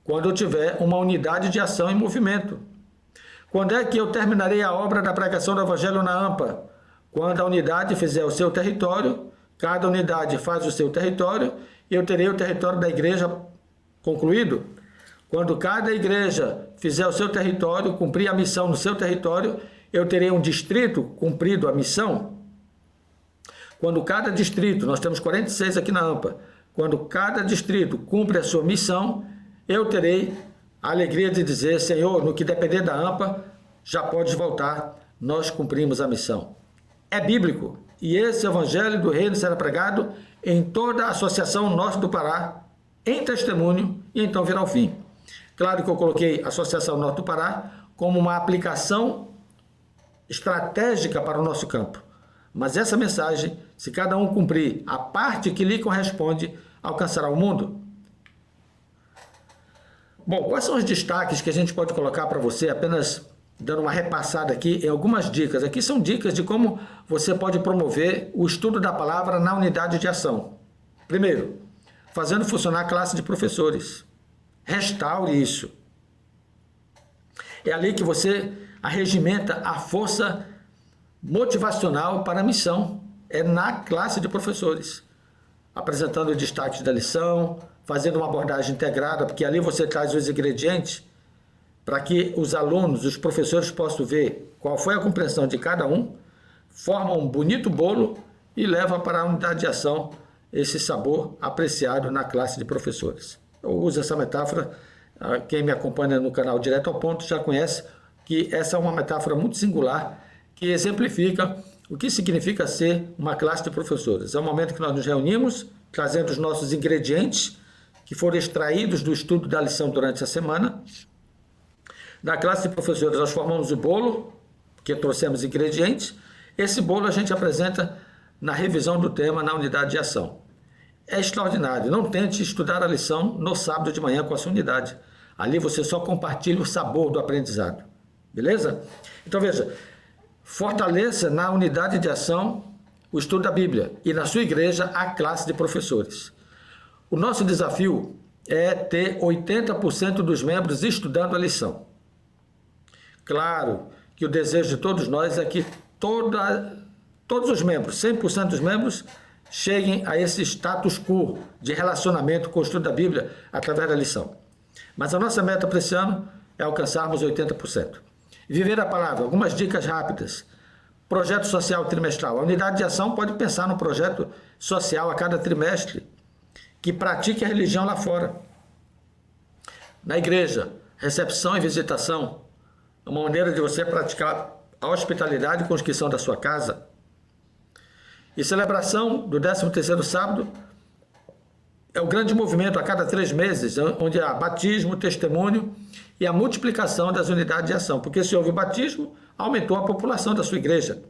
Quando eu tiver uma unidade de ação em movimento. Quando é que eu terminarei a obra da pregação do Evangelho na AMPA? Quando a unidade fizer o seu território, cada unidade faz o seu território, e eu terei o território da igreja concluído. Quando cada igreja fizer o seu território, cumprir a missão no seu território, eu terei um distrito cumprido a missão. Quando cada distrito, nós temos 46 aqui na AMPA, quando cada distrito cumpre a sua missão, eu terei a alegria de dizer, Senhor, no que depender da AMPA, já podes voltar, nós cumprimos a missão. É bíblico, e esse evangelho do reino será pregado em toda a Associação Norte do Pará, em testemunho, e então virá o fim. Claro que eu coloquei a Associação Norte do Pará como uma aplicação estratégica para o nosso campo. Mas essa mensagem, se cada um cumprir a parte que lhe corresponde, alcançará o mundo. Bom, quais são os destaques que a gente pode colocar para você, apenas dando uma repassada aqui em algumas dicas. Aqui são dicas de como você pode promover o estudo da palavra na unidade de ação. Primeiro, fazendo funcionar a classe de professores. Restaure isso. É ali que você arregimenta a força motivacional para a missão. É na classe de professores. Apresentando destaques da lição, fazendo uma abordagem integrada, porque ali você traz os ingredientes para que os alunos, os professores possam ver qual foi a compreensão de cada um, forma um bonito bolo e leva para a unidade de ação esse sabor apreciado na classe de professores. Eu uso essa metáfora, quem me acompanha no canal Direto ao Ponto já conhece que essa é uma metáfora muito singular que exemplifica o que significa ser uma classe de professores. É o momento que nós nos reunimos, trazendo os nossos ingredientes que foram extraídos do estudo da lição durante a semana. Na classe de professores nós formamos o bolo, que trouxemos ingredientes. Esse bolo a gente apresenta na revisão do tema na unidade de ação. É extraordinário. Não tente estudar a lição no sábado de manhã com a sua unidade. Ali você só compartilha o sabor do aprendizado. Beleza? Então veja, fortaleça na unidade de ação o estudo da Bíblia e na sua igreja a classe de professores. O nosso desafio é ter 80% dos membros estudando a lição. Claro que o desejo de todos nós é que todos os membros, 100% dos membros, cheguem a esse status quo de relacionamento com o estudo da Bíblia através da lição. Mas a nossa meta para esse ano é alcançarmos 80%. Viver a palavra, algumas dicas rápidas. Projeto social trimestral. A unidade de ação pode pensar no projeto social a cada trimestre que pratique a religião lá fora. Na igreja, recepção e visitação. Uma maneira de você praticar a hospitalidade com os que são da sua casa. E celebração do 13º sábado é o grande movimento a cada 3 meses, onde há batismo, testemunho e a multiplicação das unidades de ação. Porque se houve batismo, aumentou a população da sua igreja.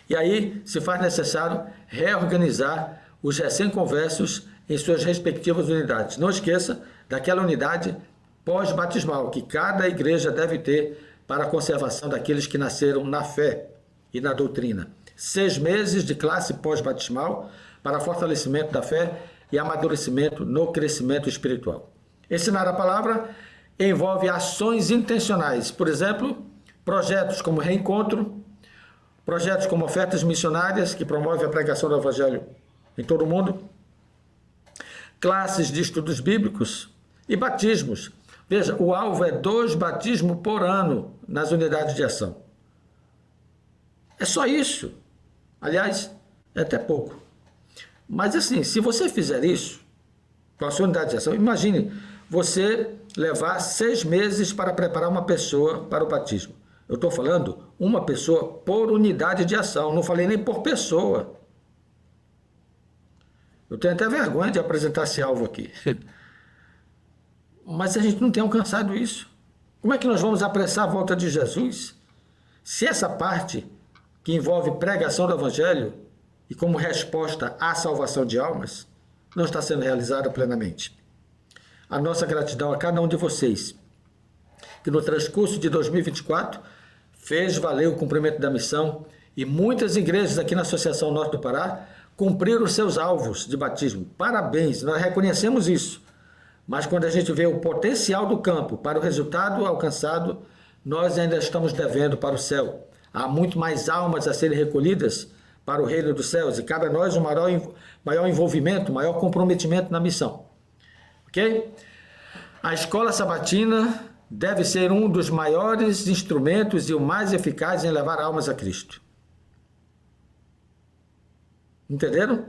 E aí se faz necessário reorganizar os recém-conversos em suas respectivas unidades. Não esqueça daquela unidade pós-batismal que cada igreja deve ter para a conservação daqueles que nasceram na fé e na doutrina. 6 meses de classe pós-batismal para fortalecimento da fé e amadurecimento no crescimento espiritual. Ensinar a palavra envolve ações intencionais, por exemplo, projetos como reencontro, projetos como ofertas missionárias, que promovem a pregação do evangelho em todo o mundo, classes de estudos bíblicos e batismos. Veja, o alvo é 2 batismos por ano nas unidades de ação. É só isso. Aliás, é até pouco. Mas assim, se você fizer isso com a sua unidade de ação, imagine você levar 6 meses para preparar uma pessoa para o batismo. Eu estou falando uma pessoa por unidade de ação, não falei nem por pessoa. Eu tenho até vergonha de apresentar esse alvo aqui. Mas a gente não tem alcançado isso. Como é que nós vamos apressar a volta de Jesus se essa parte que envolve pregação do evangelho e como resposta à salvação de almas não está sendo realizada plenamente? A nossa gratidão a cada um de vocês que no transcurso de 2024 fez valer o cumprimento da missão e muitas igrejas aqui na Associação Norte do Pará cumpriram os seus alvos de batismo. Parabéns, nós reconhecemos isso. Mas quando a gente vê o potencial do campo para o resultado alcançado, nós ainda estamos devendo para o céu. Há muito mais almas a serem recolhidas para o reino dos céus e cabe a nós um maior envolvimento, maior comprometimento na missão. Ok? A escola sabatina deve ser um dos maiores instrumentos e o mais eficaz em levar almas a Cristo. Entenderam?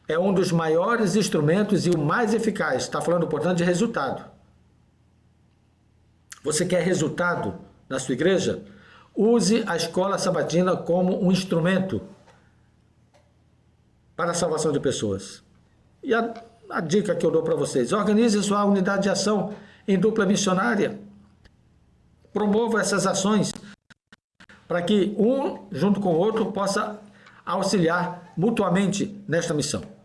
É um dos maiores instrumentos e o mais eficaz. Está falando, portanto, de resultado. Você quer resultado na sua igreja? Use a escola sabatina como um instrumento para a salvação de pessoas. E a dica que eu dou para vocês: organize sua unidade de ação em dupla missionária. Promova essas ações para que um, junto com o outro, possa auxiliar mutuamente nesta missão.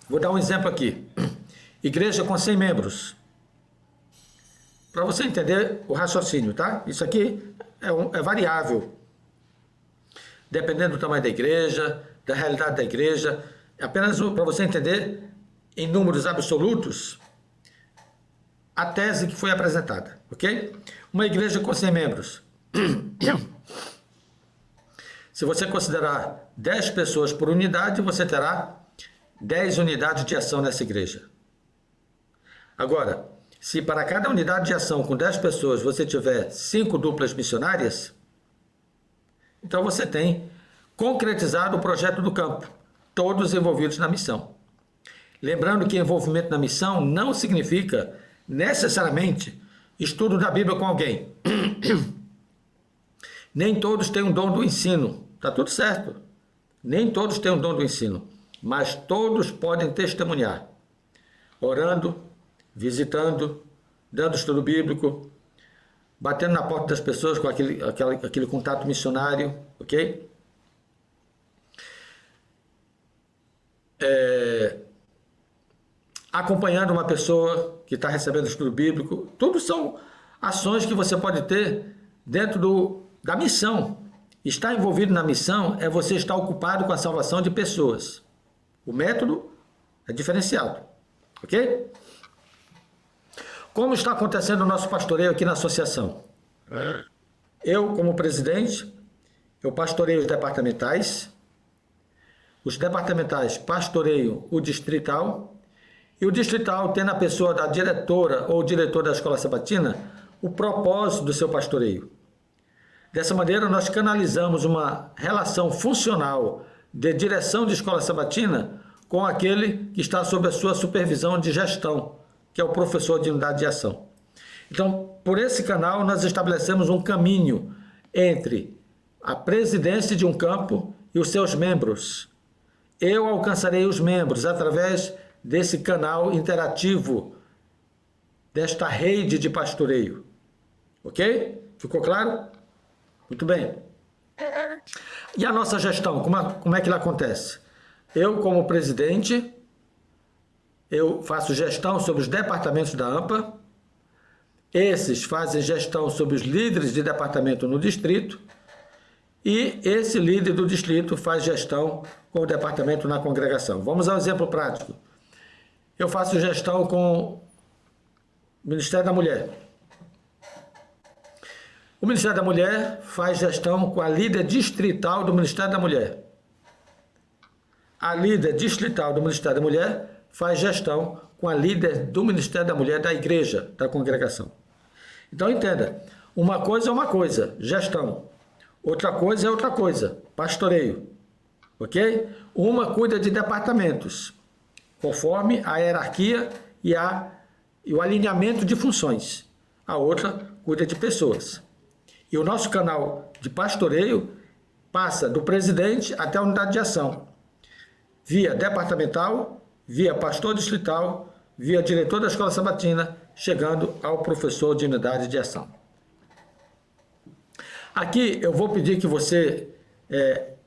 Vou dar um exemplo aqui. Igreja com 100 membros. Para você entender o raciocínio, tá? Isso aqui é variável. Dependendo do tamanho da igreja, da realidade da igreja. Apenas para você entender, em números absolutos, a tese que foi apresentada, ok? Uma igreja com 100 membros. Se você considerar 10 pessoas por unidade, você terá 10 unidades de ação nessa igreja. Agora, se para cada unidade de ação com 10 pessoas você tiver 5 duplas missionárias, então você tem concretizado o projeto do campo, todos envolvidos na missão. Lembrando que envolvimento na missão não significa necessariamente estudo da Bíblia com alguém. Nem todos têm um dom do ensino, está tudo certo. Nem todos têm um dom do ensino, mas todos podem testemunhar, orando, visitando, dando estudo bíblico, batendo na porta das pessoas com aquele contato missionário, ok? Acompanhando uma pessoa que está recebendo estudo bíblico. Tudo são ações que você pode ter dentro da missão. Estar envolvido na missão é você estar ocupado com a salvação de pessoas. O método é diferenciado, ok? Como está acontecendo o nosso pastoreio aqui na associação? Eu, como presidente, eu pastoreio os departamentais pastoreiam o distrital E o distrital tem na pessoa da diretora ou diretor da escola sabatina o propósito do seu pastoreio. Dessa maneira, nós canalizamos uma relação funcional de direção de escola sabatina com aquele que está sob a sua supervisão de gestão, que é o professor de unidade de ação. Então, por esse canal, nós estabelecemos um caminho entre a presidência de um campo e os seus membros. Eu alcançarei os membros através desse canal interativo, desta rede de pastoreio. Ok? Ficou claro? Muito bem. E a nossa gestão, como é que ela acontece? Eu, como presidente, eu faço gestão sobre os departamentos da AMPA, esses fazem gestão sobre os líderes de departamento no distrito, e esse líder do distrito faz gestão com o departamento na congregação. Vamos ao exemplo prático. Eu faço gestão com o Ministério da Mulher. O Ministério da Mulher faz gestão com a líder distrital do Ministério da Mulher. A líder distrital do Ministério da Mulher faz gestão com a líder do Ministério da Mulher da igreja, da congregação. Então entenda, uma coisa é uma coisa, gestão. Outra coisa é outra coisa, pastoreio. Ok? Uma cuida de departamentos, conforme a hierarquia e o alinhamento de funções. A outra cuida de pessoas. E o nosso canal de pastoreio passa do presidente até a unidade de ação, via departamental, via pastor distrital, via diretor da escola sabatina, chegando ao professor de unidade de ação. Aqui eu vou pedir que você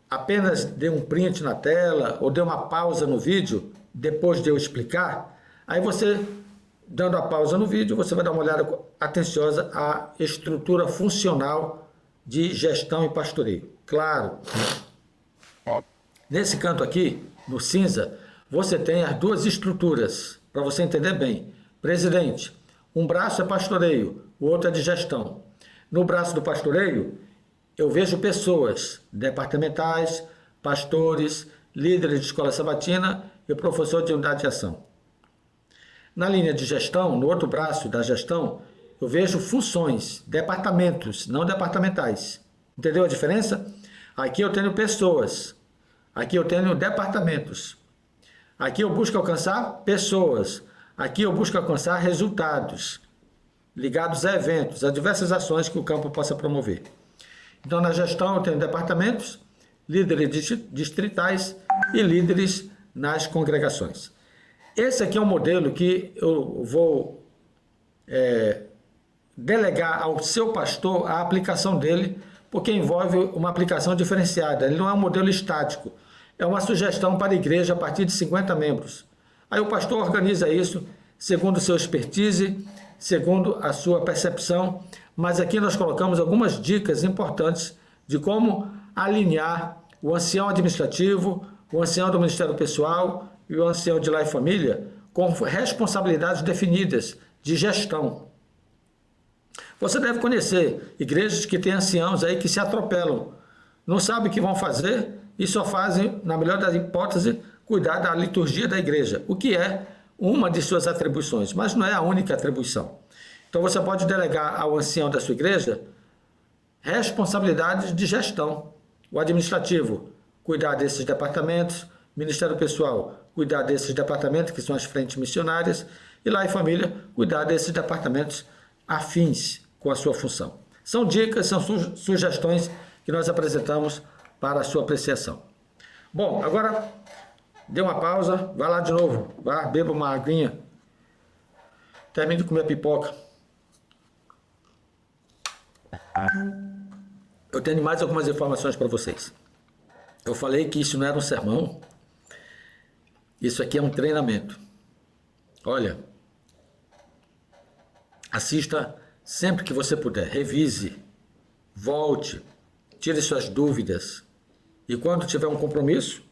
apenas dê um print na tela ou dê uma pausa no vídeo, depois de eu explicar. Aí você, dando a pausa no vídeo, você vai dar uma olhada atenciosa à estrutura funcional de gestão e pastoreio. Claro, nesse canto aqui, no cinza, você tem as duas estruturas, para você entender bem. Presidente, um braço é pastoreio, o outro é de gestão. No braço do pastoreio, eu vejo pessoas departamentais, pastores, líderes de escola sabatina e professor de unidade de ação. Na linha de gestão, no outro braço da gestão, eu vejo funções, departamentos, não departamentais. Entendeu a diferença? Aqui eu tenho pessoas, aqui eu tenho departamentos. Aqui eu busco alcançar pessoas, aqui eu busco alcançar resultados ligados a eventos, a diversas ações que o campo possa promover. Então, na gestão eu tenho departamentos, líderes distritais e líderes nas congregações. Esse aqui é um modelo que eu vou delegar ao seu pastor a aplicação dele, porque envolve uma aplicação diferenciada. Ele não é um modelo estático, é uma sugestão para a igreja a partir de 50 membros. Aí o pastor organiza isso segundo o seu expertise, segundo a sua percepção, mas aqui nós colocamos algumas dicas importantes de como alinhar o ancião administrativo, o ancião do Ministério Pessoal e o ancião de Lar e Família com responsabilidades definidas de gestão. Você deve conhecer igrejas que têm anciãos aí que se atropelam, não sabem o que vão fazer e só fazem, na melhor das hipóteses, cuidar da liturgia da igreja, o que é uma de suas atribuições, mas não é a única atribuição. Então você pode delegar ao ancião da sua igreja responsabilidades de gestão. O administrativo, cuidar desses departamentos, Ministério Pessoal, cuidar desses departamentos, que são as frentes missionárias, e Lar e Família, cuidar desses departamentos afins com a sua função. São dicas, são sugestões que nós apresentamos para a sua apreciação. Bom, agora dê uma pausa, vai lá de novo, vá, beba uma aguinha, termine de comer a pipoca. Eu tenho mais algumas informações para vocês. Eu falei que isso não era um sermão, isso aqui é um treinamento. Olha, assista sempre que você puder, revise, volte, tire suas dúvidas e quando tiver um compromisso,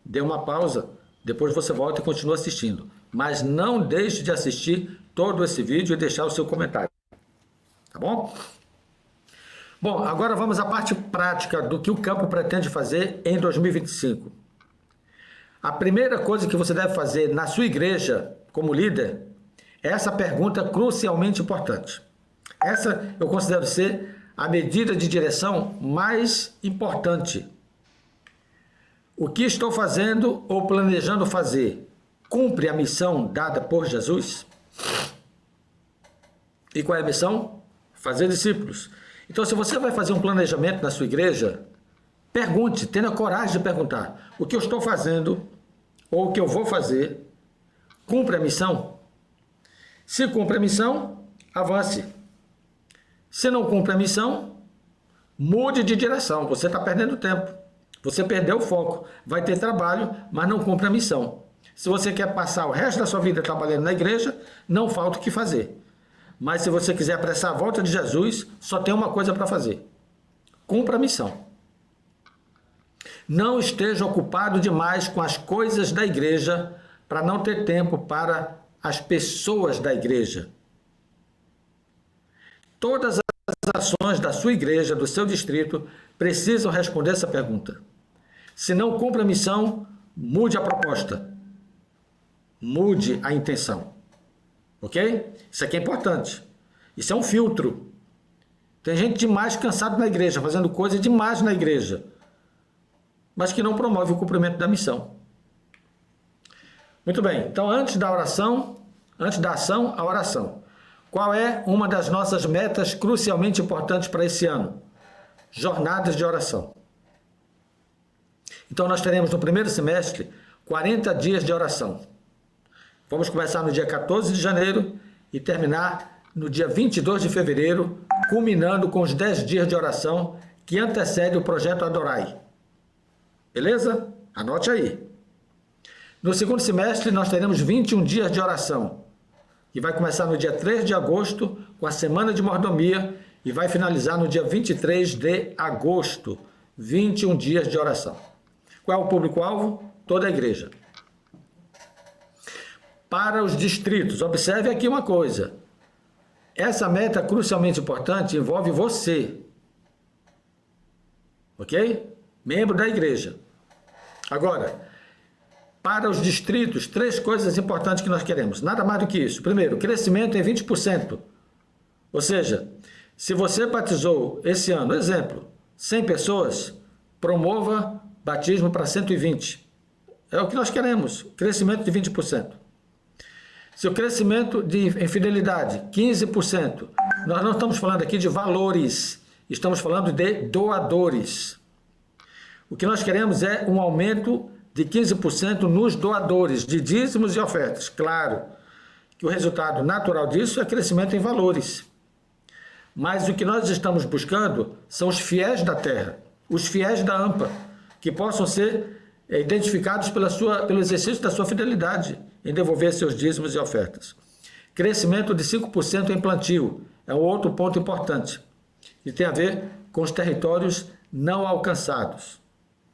dê uma pausa, depois você volta e continua assistindo. Mas não deixe de assistir todo esse vídeo e deixar o seu comentário. Tá bom? Bom, agora vamos à parte prática do que o campo pretende fazer em 2025. A primeira coisa que você deve fazer na sua igreja, como líder, essa pergunta é crucialmente importante. Essa eu considero ser a medida de direção mais importante. O que estou fazendo ou planejando fazer cumpre a missão dada por Jesus? E qual é a missão? Fazer discípulos. Então, se você vai fazer um planejamento na sua igreja, pergunte, tenha coragem de perguntar: o que eu estou fazendo ou o que eu vou fazer cumpre a missão? Se cumpre a missão, avance. Se não cumpre a missão, mude de direção. Você está perdendo tempo. Você perdeu o foco. Vai ter trabalho, mas não cumpre a missão. Se você quer passar o resto da sua vida trabalhando na igreja, não falta o que fazer. Mas se você quiser apressar a volta de Jesus, só tem uma coisa para fazer: cumpra a missão. Não esteja ocupado demais com as coisas da igreja para não ter tempo para as pessoas da igreja. Todas as ações da sua igreja, do seu distrito, precisam responder essa pergunta. Se não cumpre a missão, mude a proposta. Mude a intenção. Ok? Isso aqui é importante. Isso é um filtro. Tem gente demais cansado na igreja, fazendo coisa demais na igreja, mas que não promove o cumprimento da missão. Muito bem, então antes da ação, a oração. Qual é uma das nossas metas crucialmente importantes para esse ano? Jornadas de oração. Então nós teremos no primeiro semestre 40 dias de oração. Vamos começar no dia 14 de janeiro e terminar no dia 22 de fevereiro, culminando com os 10 dias de oração que antecede o projeto Adorai. Beleza? Anote aí. No segundo semestre, nós teremos 21 dias de oração, que vai começar no dia 3 de agosto, com a Semana de Mordomia, e vai finalizar no dia 23 de agosto. 21 dias de oração. Qual é o público-alvo? Toda a igreja. Para os distritos, observe aqui uma coisa. Essa meta crucialmente importante envolve você. Ok? Membro da igreja. Agora, para os distritos, 3 coisas importantes que nós queremos. Nada mais do que isso. Primeiro, crescimento em 20%. Ou seja, se você batizou esse ano, exemplo, 100 pessoas, promova batismo para 120. É o que nós queremos, crescimento de 20%. Se o crescimento em fidelidade, 15%. Nós não estamos falando aqui de valores, estamos falando de doadores. O que nós queremos é um aumento de 15% nos doadores, de dízimos e ofertas. Claro que o resultado natural disso é crescimento em valores. Mas o que nós estamos buscando são os fiéis da terra, os fiéis da AMPA, que possam ser identificados pelo exercício da sua fidelidade em devolver seus dízimos e ofertas. Crescimento de 5% em plantio é um outro ponto importante e tem a ver com os territórios não alcançados.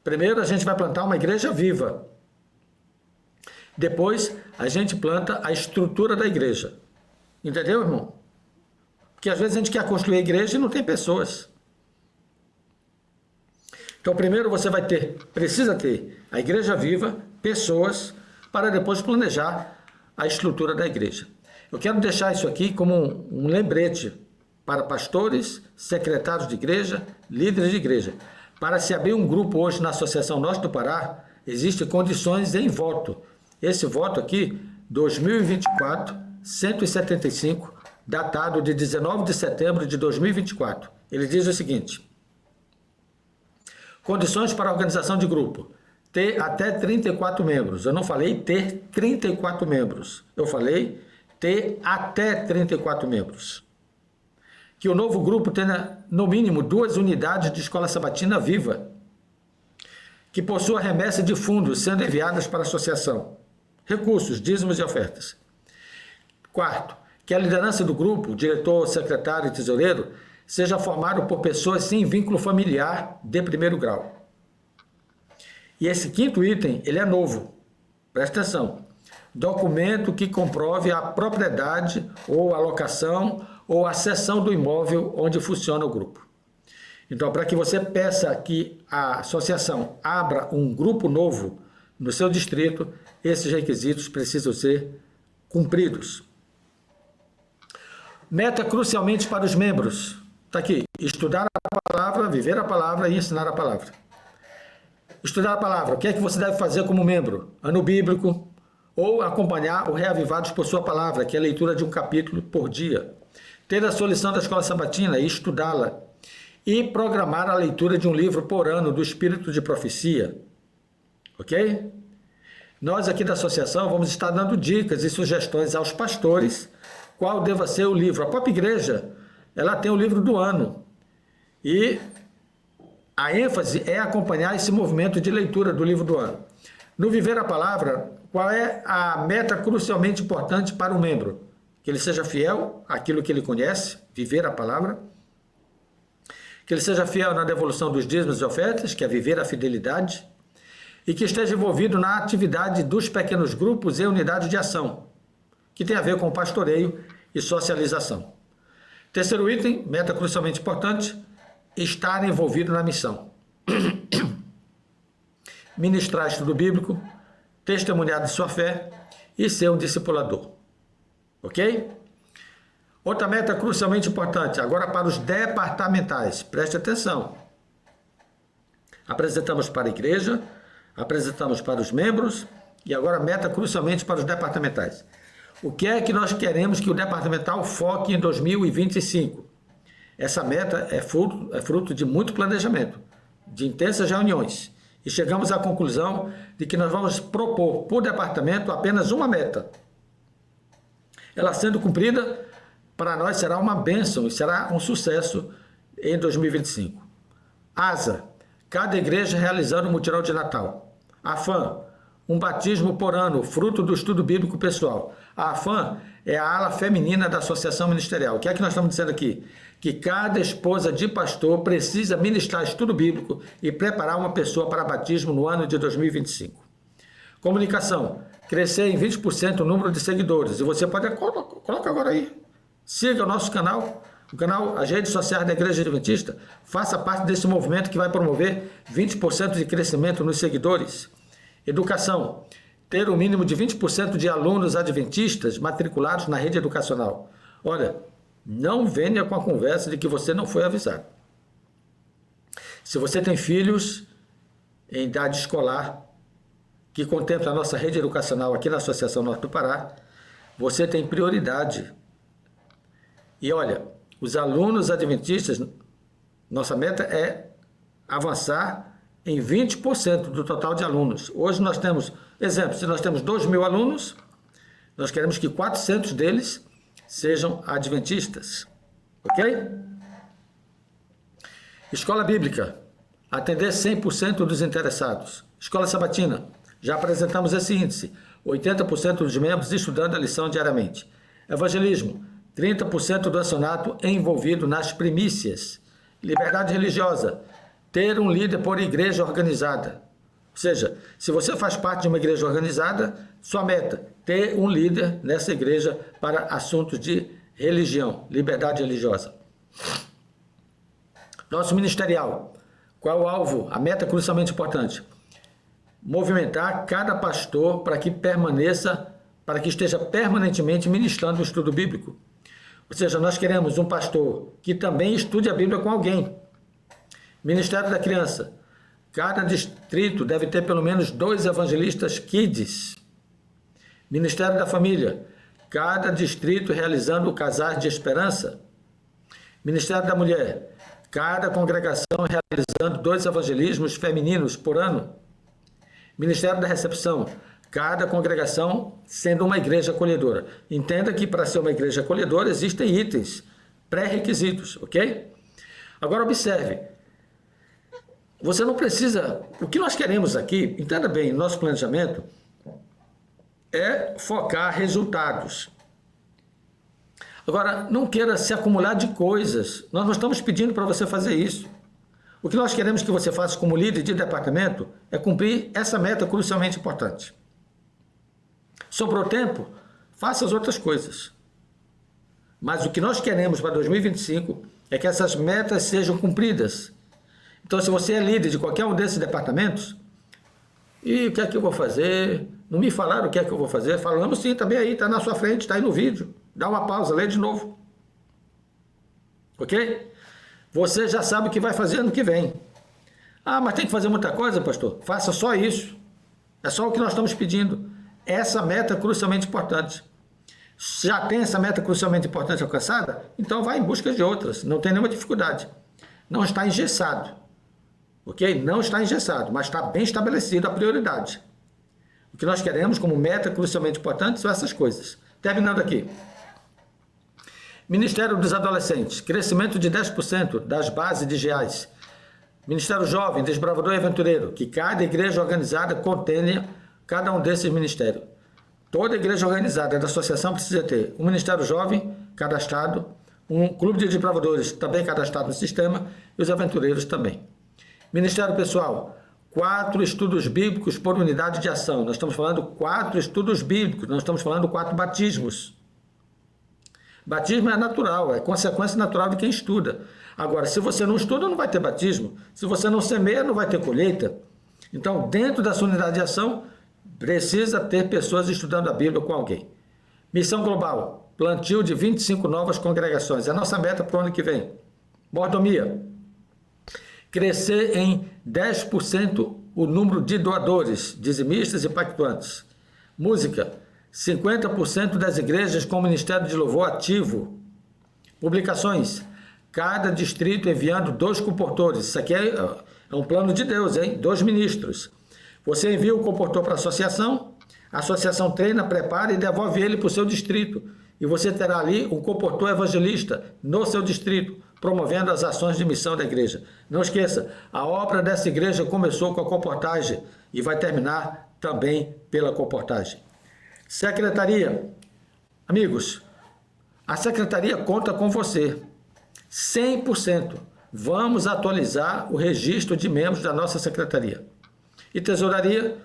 Primeiro, a gente vai plantar uma igreja viva. Depois, a gente planta a estrutura da igreja. Entendeu, irmão? Porque às vezes a gente quer construir a igreja e não tem pessoas. Então, primeiro você precisa ter a igreja viva, pessoas, para depois planejar a estrutura da igreja. Eu quero deixar isso aqui como um lembrete para pastores, secretários de igreja, líderes de igreja. Para se abrir um grupo hoje na Associação Norte do Pará, existem condições em voto. Esse voto aqui, 2024, 175, datado de 19 de setembro de 2024. Ele diz o seguinte: condições para a organização de grupo: ter até 34 membros. Eu não falei ter 34 membros. Eu falei ter até 34 membros. Que o novo grupo tenha, no mínimo, 2 unidades de escola sabatina viva. Que possua remessa de fundos sendo enviadas para a associação. Recursos, dízimos e ofertas. Quarto, que a liderança do grupo, diretor, secretário e tesoureiro, seja formado por pessoas sem vínculo familiar de primeiro grau. E esse quinto item, ele é novo. Presta atenção. Documento que comprove a propriedade ou a locação ou a cessão do imóvel onde funciona o grupo. Então, para que você peça que a associação abra um grupo novo no seu distrito, esses requisitos precisam ser cumpridos. Meta crucialmente para os membros. Está aqui, estudar a palavra, viver a palavra e ensinar a palavra. Estudar a palavra, o que é que você deve fazer como membro? Ano bíblico, ou acompanhar o Reavivados por sua palavra, que é a leitura de um capítulo por dia. Ter a sua lição da escola sabatina e estudá-la. E programar a leitura de um livro por ano do Espírito de Profecia. Ok? Nós aqui da associação vamos estar dando dicas e sugestões aos pastores qual deva ser o livro. A própria igreja, ela tem o livro do ano. E a ênfase é acompanhar esse movimento de leitura do livro do ano. No Viver a Palavra, qual é a meta crucialmente importante para o membro? Que ele seja fiel àquilo que ele conhece, viver a palavra. Que ele seja fiel na devolução dos dízimos e ofertas, que é viver a fidelidade. E que esteja envolvido na atividade dos pequenos grupos e unidades de ação, que tem a ver com pastoreio e socialização. Terceiro item, meta crucialmente importante, estar envolvido na missão. Ministrar estudo bíblico, testemunhar de sua fé e ser um discipulador. Ok? Outra meta crucialmente importante, agora para os departamentais. Preste atenção. Apresentamos para a igreja, apresentamos para os membros e agora meta crucialmente para os departamentais. O que é que nós queremos que o departamental foque em 2025? Essa meta é fruto de muito planejamento, de intensas reuniões. E chegamos à conclusão de que nós vamos propor por departamento apenas uma meta. Ela sendo cumprida, para nós será uma bênção e será um sucesso em 2025. ASA, cada igreja realizando um mutirão de Natal. AFAM, um batismo por ano, fruto do estudo bíblico pessoal. A AFAM é a ala feminina da Associação Ministerial. O que é que nós estamos dizendo aqui? Que cada esposa de pastor precisa ministrar estudo bíblico e preparar uma pessoa para batismo no ano de 2025. Comunicação, crescer em 20% o número de seguidores. E você pode, coloca agora aí, siga o nosso canal, o canal, as redes sociais da Igreja Adventista, faça parte desse movimento que vai promover 20% de crescimento nos seguidores. Educação, ter o mínimo de 20% de alunos adventistas matriculados na rede educacional. Olha, não venha com a conversa de que você não foi avisado. Se você tem filhos em idade escolar, que contempla a nossa rede educacional aqui na Associação Norte do Pará, você tem prioridade. E olha, os alunos adventistas, nossa meta é avançar em 20% do total de alunos. Hoje nós temos, exemplo, se nós temos 2.000 alunos, nós queremos que 400 deles sejam adventistas. Ok? Escola Bíblica, atender 100% dos interessados. Escola Sabatina, já apresentamos esse índice, 80% dos membros estudando a lição diariamente. Evangelismo, 30% do acionato envolvido nas primícias. Liberdade religiosa, ter um líder por igreja organizada. Ou seja, se você faz parte de uma igreja organizada, sua meta, ter um líder nessa igreja para assuntos de religião, liberdade religiosa. Nosso ministerial, qual o alvo? A meta crucialmente importante. Movimentar cada pastor para que permaneça, para que esteja permanentemente ministrando o estudo bíblico. Ou seja, nós queremos um pastor que também estude a Bíblia com alguém. Ministério da Criança. Cada distrito deve ter pelo menos 2 evangelistas kids. Ministério da Família. Cada distrito realizando casais de esperança. Ministério da Mulher. Cada congregação realizando 2 evangelismos femininos por ano. Ministério da Recepção. Cada congregação sendo uma igreja acolhedora. Entenda que para ser uma igreja acolhedora existem itens, pré-requisitos, ok? Agora observe. Você não precisa... O que nós queremos aqui, entenda bem, nosso planejamento é focar resultados. Agora, não queira se acumular de coisas. Nós não estamos pedindo para você fazer isso. O que nós queremos que você faça como líder de departamento é cumprir essa meta crucialmente importante. Sobrou tempo? Faça as outras coisas. Mas o que nós queremos para 2025 é que essas metas sejam cumpridas. Então, se você é líder de qualquer um desses departamentos, e o que é que eu vou fazer? Não me falaram o que é que eu vou fazer? Falamos sim, também aí, está na sua frente, está aí no vídeo. Dá uma pausa, lê de novo. Ok? Você já sabe o que vai fazer ano que vem. Ah, mas tem que fazer muita coisa, pastor? Faça só isso. É só o que nós estamos pedindo. Essa meta é crucialmente importante. Já tem essa meta crucialmente importante alcançada? Então vai em busca de outras. Não tem nenhuma dificuldade. Não está engessado. Ok? Não está engessado, mas está bem estabelecida a prioridade. O que nós queremos como meta crucialmente importante são essas coisas. Terminando aqui. Ministério dos Adolescentes, crescimento de 10% das bases de GEAs. Ministério Jovem, Desbravador e Aventureiro, que cada igreja organizada contenha cada um desses ministérios. Toda igreja organizada da associação precisa ter um Ministério Jovem cadastrado, um clube de desbravadores também cadastrado no sistema e os aventureiros também. Ministério Pessoal, 4 estudos bíblicos por unidade de ação. Nós estamos falando 4 estudos bíblicos, nós estamos falando 4 batismos. Batismo é natural, é consequência natural de quem estuda. Agora, se você não estuda, não vai ter batismo. Se você não semeia, não vai ter colheita. Então, dentro da sua unidade de ação, precisa ter pessoas estudando a Bíblia com alguém. Missão Global, plantio de 25 novas congregações. É a nossa meta para o ano que vem. Mordomia, crescer em 10% o número de doadores, dizimistas e pactuantes. Música, 50% das igrejas com ministério de louvor ativo. Publicações, cada distrito enviando 2 comportores. Isso aqui é um plano de Deus, hein? 2 ministros. Você envia o comportor para a associação treina, prepara e devolve ele para o seu distrito. E você terá ali um comportor evangelista no seu distrito, promovendo as ações de missão da igreja. Não esqueça, a obra dessa igreja começou com a comportagem e vai terminar também pela comportagem. Secretaria. Amigos, a secretaria conta com você. 100%. Vamos atualizar o registro de membros da nossa secretaria. E tesouraria,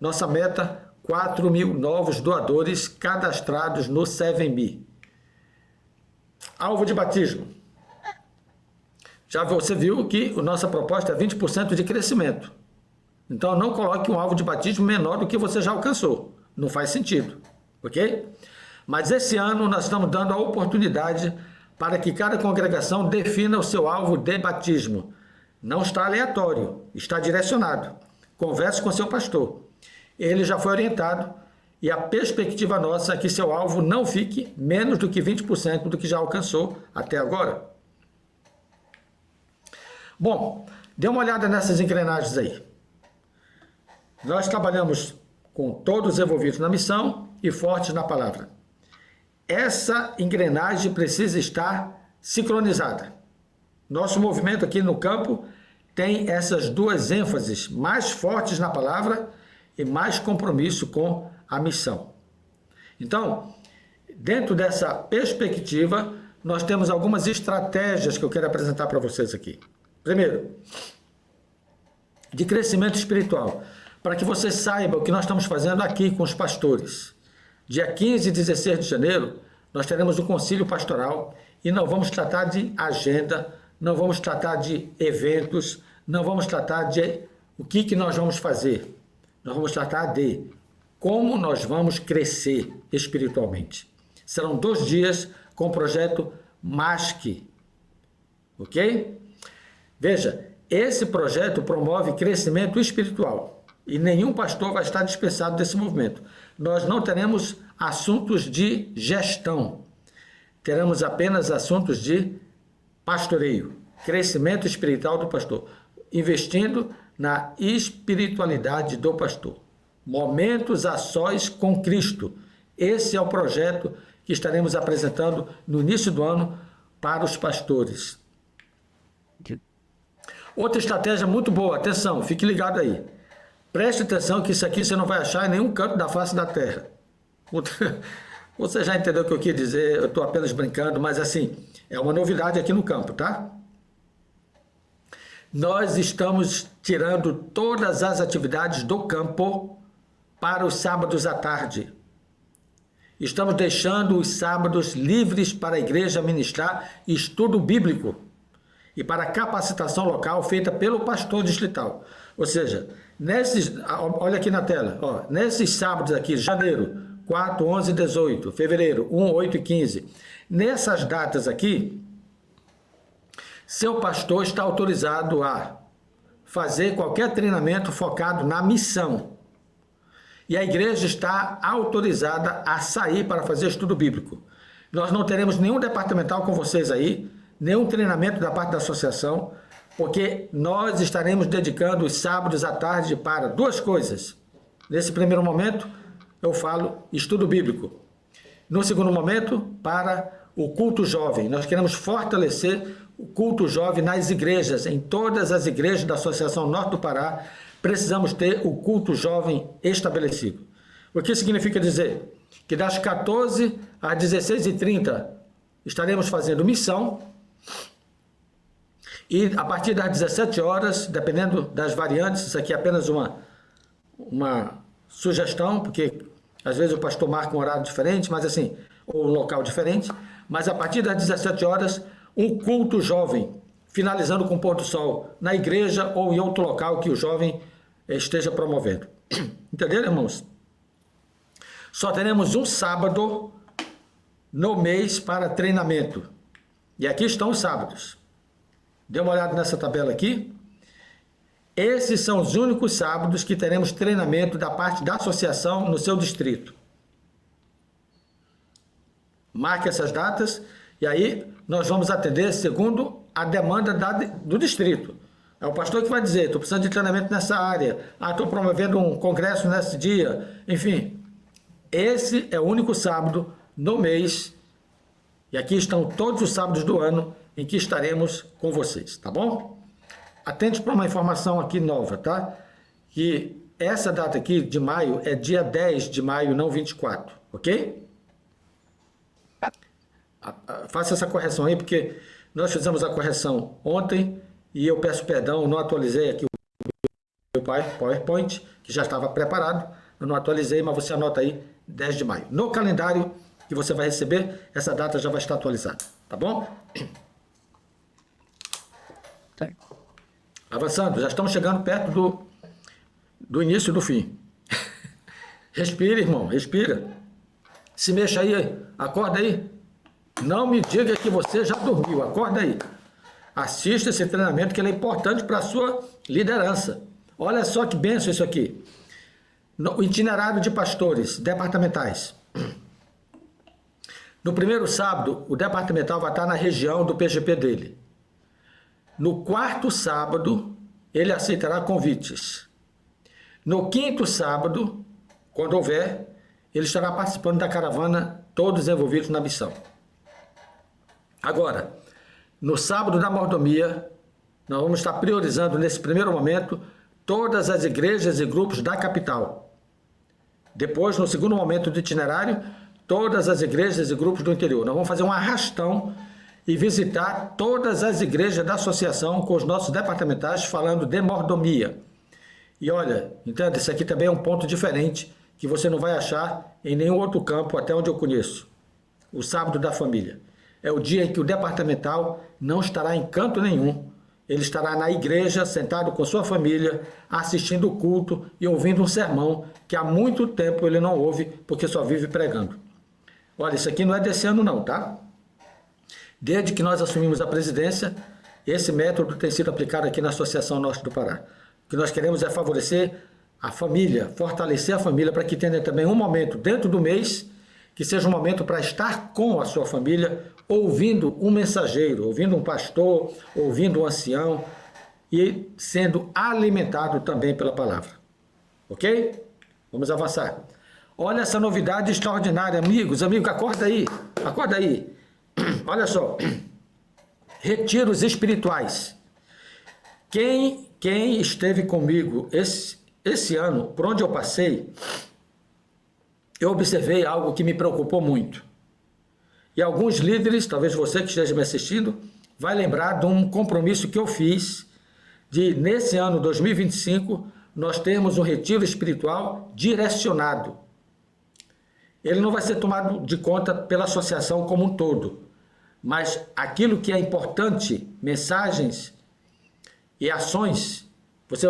nossa meta, 4.000 novos doadores cadastrados no 7Me. Alvo de batismo. Já você viu que a nossa proposta é 20% de crescimento. Então não coloque um alvo de batismo menor do que você já alcançou. Não faz sentido, ok? Mas esse ano nós estamos dando a oportunidade para que cada congregação defina o seu alvo de batismo. Não está aleatório, está direcionado. Converse com seu pastor. Ele já foi orientado e a perspectiva nossa é que seu alvo não fique menos do que 20% do que já alcançou até agora. Bom, dê uma olhada nessas engrenagens aí. Nós trabalhamos com todos envolvidos na missão e fortes na palavra. Essa engrenagem precisa estar sincronizada. Nosso movimento aqui no campo tem essas 2 ênfases mais fortes na palavra e mais compromisso com a missão. Então, dentro dessa perspectiva, nós temos algumas estratégias que eu quero apresentar para vocês aqui. Primeiro, de crescimento espiritual, para que você saiba o que nós estamos fazendo aqui com os pastores. Dia 15 e 16 de janeiro, nós teremos um concílio pastoral e não vamos tratar de agenda, não vamos tratar de eventos, não vamos tratar de o que nós vamos fazer. Nós vamos tratar de como nós vamos crescer espiritualmente. Serão 2 dias com o projeto MASC, ok? Veja, esse projeto promove crescimento espiritual e nenhum pastor vai estar dispensado desse movimento. Nós não teremos assuntos de gestão, teremos apenas assuntos de pastoreio, crescimento espiritual do pastor, investindo na espiritualidade do pastor. Momentos a sós com Cristo. Esse é o projeto que estaremos apresentando no início do ano para os pastores. Outra estratégia muito boa, atenção, fique ligado aí. Preste atenção que isso aqui você não vai achar em nenhum canto da face da terra. Você já entendeu o que eu quis dizer, eu estou apenas brincando, mas assim, é uma novidade aqui no campo, tá? Nós estamos tirando todas as atividades do campo para os sábados à tarde. Estamos deixando os sábados livres para a igreja ministrar estudo bíblico. e para capacitação local feita pelo pastor distrital. Ou seja, olha aqui na tela, ó, nesses sábados aqui, janeiro, 4, 11 e 18, fevereiro, 1, 8 e 15, nessas datas aqui, seu pastor está autorizado a fazer qualquer treinamento focado na missão. E a igreja está autorizada a sair para fazer estudo bíblico. Nós não teremos nenhum departamental com vocês aí, nenhum treinamento da parte da associação, porque nós estaremos dedicando os sábados à tarde para duas coisas. Nesse primeiro momento, eu falo estudo bíblico. No segundo momento, para o culto jovem. Nós queremos fortalecer o culto jovem nas igrejas, em todas as igrejas da Associação Norte do Pará, precisamos ter o culto jovem estabelecido. O que significa dizer? Que das 14 às 16h30 estaremos fazendo missão e a partir das 17 horas, dependendo das variantes, isso aqui é apenas uma sugestão, porque às vezes o pastor marca um horário diferente, mas assim, ou um local diferente, mas a partir das 17 horas, um culto jovem, finalizando com o pôr do sol na igreja ou em outro local que o jovem esteja promovendo. Entenderam, irmãos? Só teremos um sábado no mês para treinamento. E aqui estão os sábados. Dê uma olhada nessa tabela aqui. Esses são os únicos sábados que teremos treinamento da parte da associação no seu distrito. Marque essas datas e aí nós vamos atender segundo a demanda do distrito. É o pastor que vai dizer, estou precisando de treinamento nessa área, estou promovendo um congresso nesse dia, enfim. Esse é o único sábado no mês, e aqui estão todos os sábados do ano em que estaremos com vocês, tá bom? Atente para uma informação aqui nova, tá? Que essa data aqui de maio é dia 10 de maio, não 24, ok? Faça essa correção aí, porque nós fizemos a correção ontem e eu peço perdão, não atualizei aqui o PowerPoint, que já estava preparado, eu não atualizei, mas você anota aí 10 de maio. No calendário que você vai receber, essa data já vai estar atualizada, tá bom? Tá. Avançando, já estamos chegando perto do início do fim. Respira, irmão, respira. Se mexa aí, acorda aí. Não me diga que você já dormiu, acorda aí. Assista esse treinamento que ele é importante para a sua liderança. Olha só que bênção isso aqui. O itinerário de pastores departamentais. No primeiro sábado, o departamental vai estar na região do PGP dele. No quarto sábado, ele aceitará convites. No quinto sábado, quando houver, ele estará participando da caravana, todos envolvidos na missão. Agora, no sábado da mordomia, nós vamos estar priorizando nesse primeiro momento todas as igrejas e grupos da capital. Depois, no segundo momento do itinerário, todas as igrejas e grupos do interior. Nós vamos fazer um arrastão e visitar todas as igrejas da associação com os nossos departamentais falando de mordomia. E olha, entenda, isso aqui também é um ponto diferente que você não vai achar em nenhum outro campo, até onde eu conheço. O sábado da família. É o dia em que o departamental não estará em canto nenhum. Ele estará na igreja, sentado com sua família, assistindo o culto e ouvindo um sermão que há muito tempo ele não ouve, porque só vive pregando. Olha, isso aqui não é desse ano não, tá? Desde que nós assumimos a presidência, esse método tem sido aplicado aqui na Associação Norte do Pará. O que nós queremos é favorecer a família, fortalecer a família para que tenha também um momento dentro do mês que seja um momento para estar com a sua família, ouvindo um mensageiro, ouvindo um pastor, ouvindo um ancião e sendo alimentado também pela palavra. Ok? Vamos avançar. Olha essa novidade extraordinária, amigos, acorda aí, acorda aí. Olha só, retiros espirituais. Quem esteve comigo esse ano, por onde eu passei, eu observei algo que me preocupou muito. E alguns líderes, talvez você que esteja me assistindo, vai lembrar de um compromisso que eu fiz de, nesse ano 2025, nós termos um retiro espiritual direcionado. Ele não vai ser tomado de conta pela associação como um todo, mas aquilo que é importante, mensagens e ações, você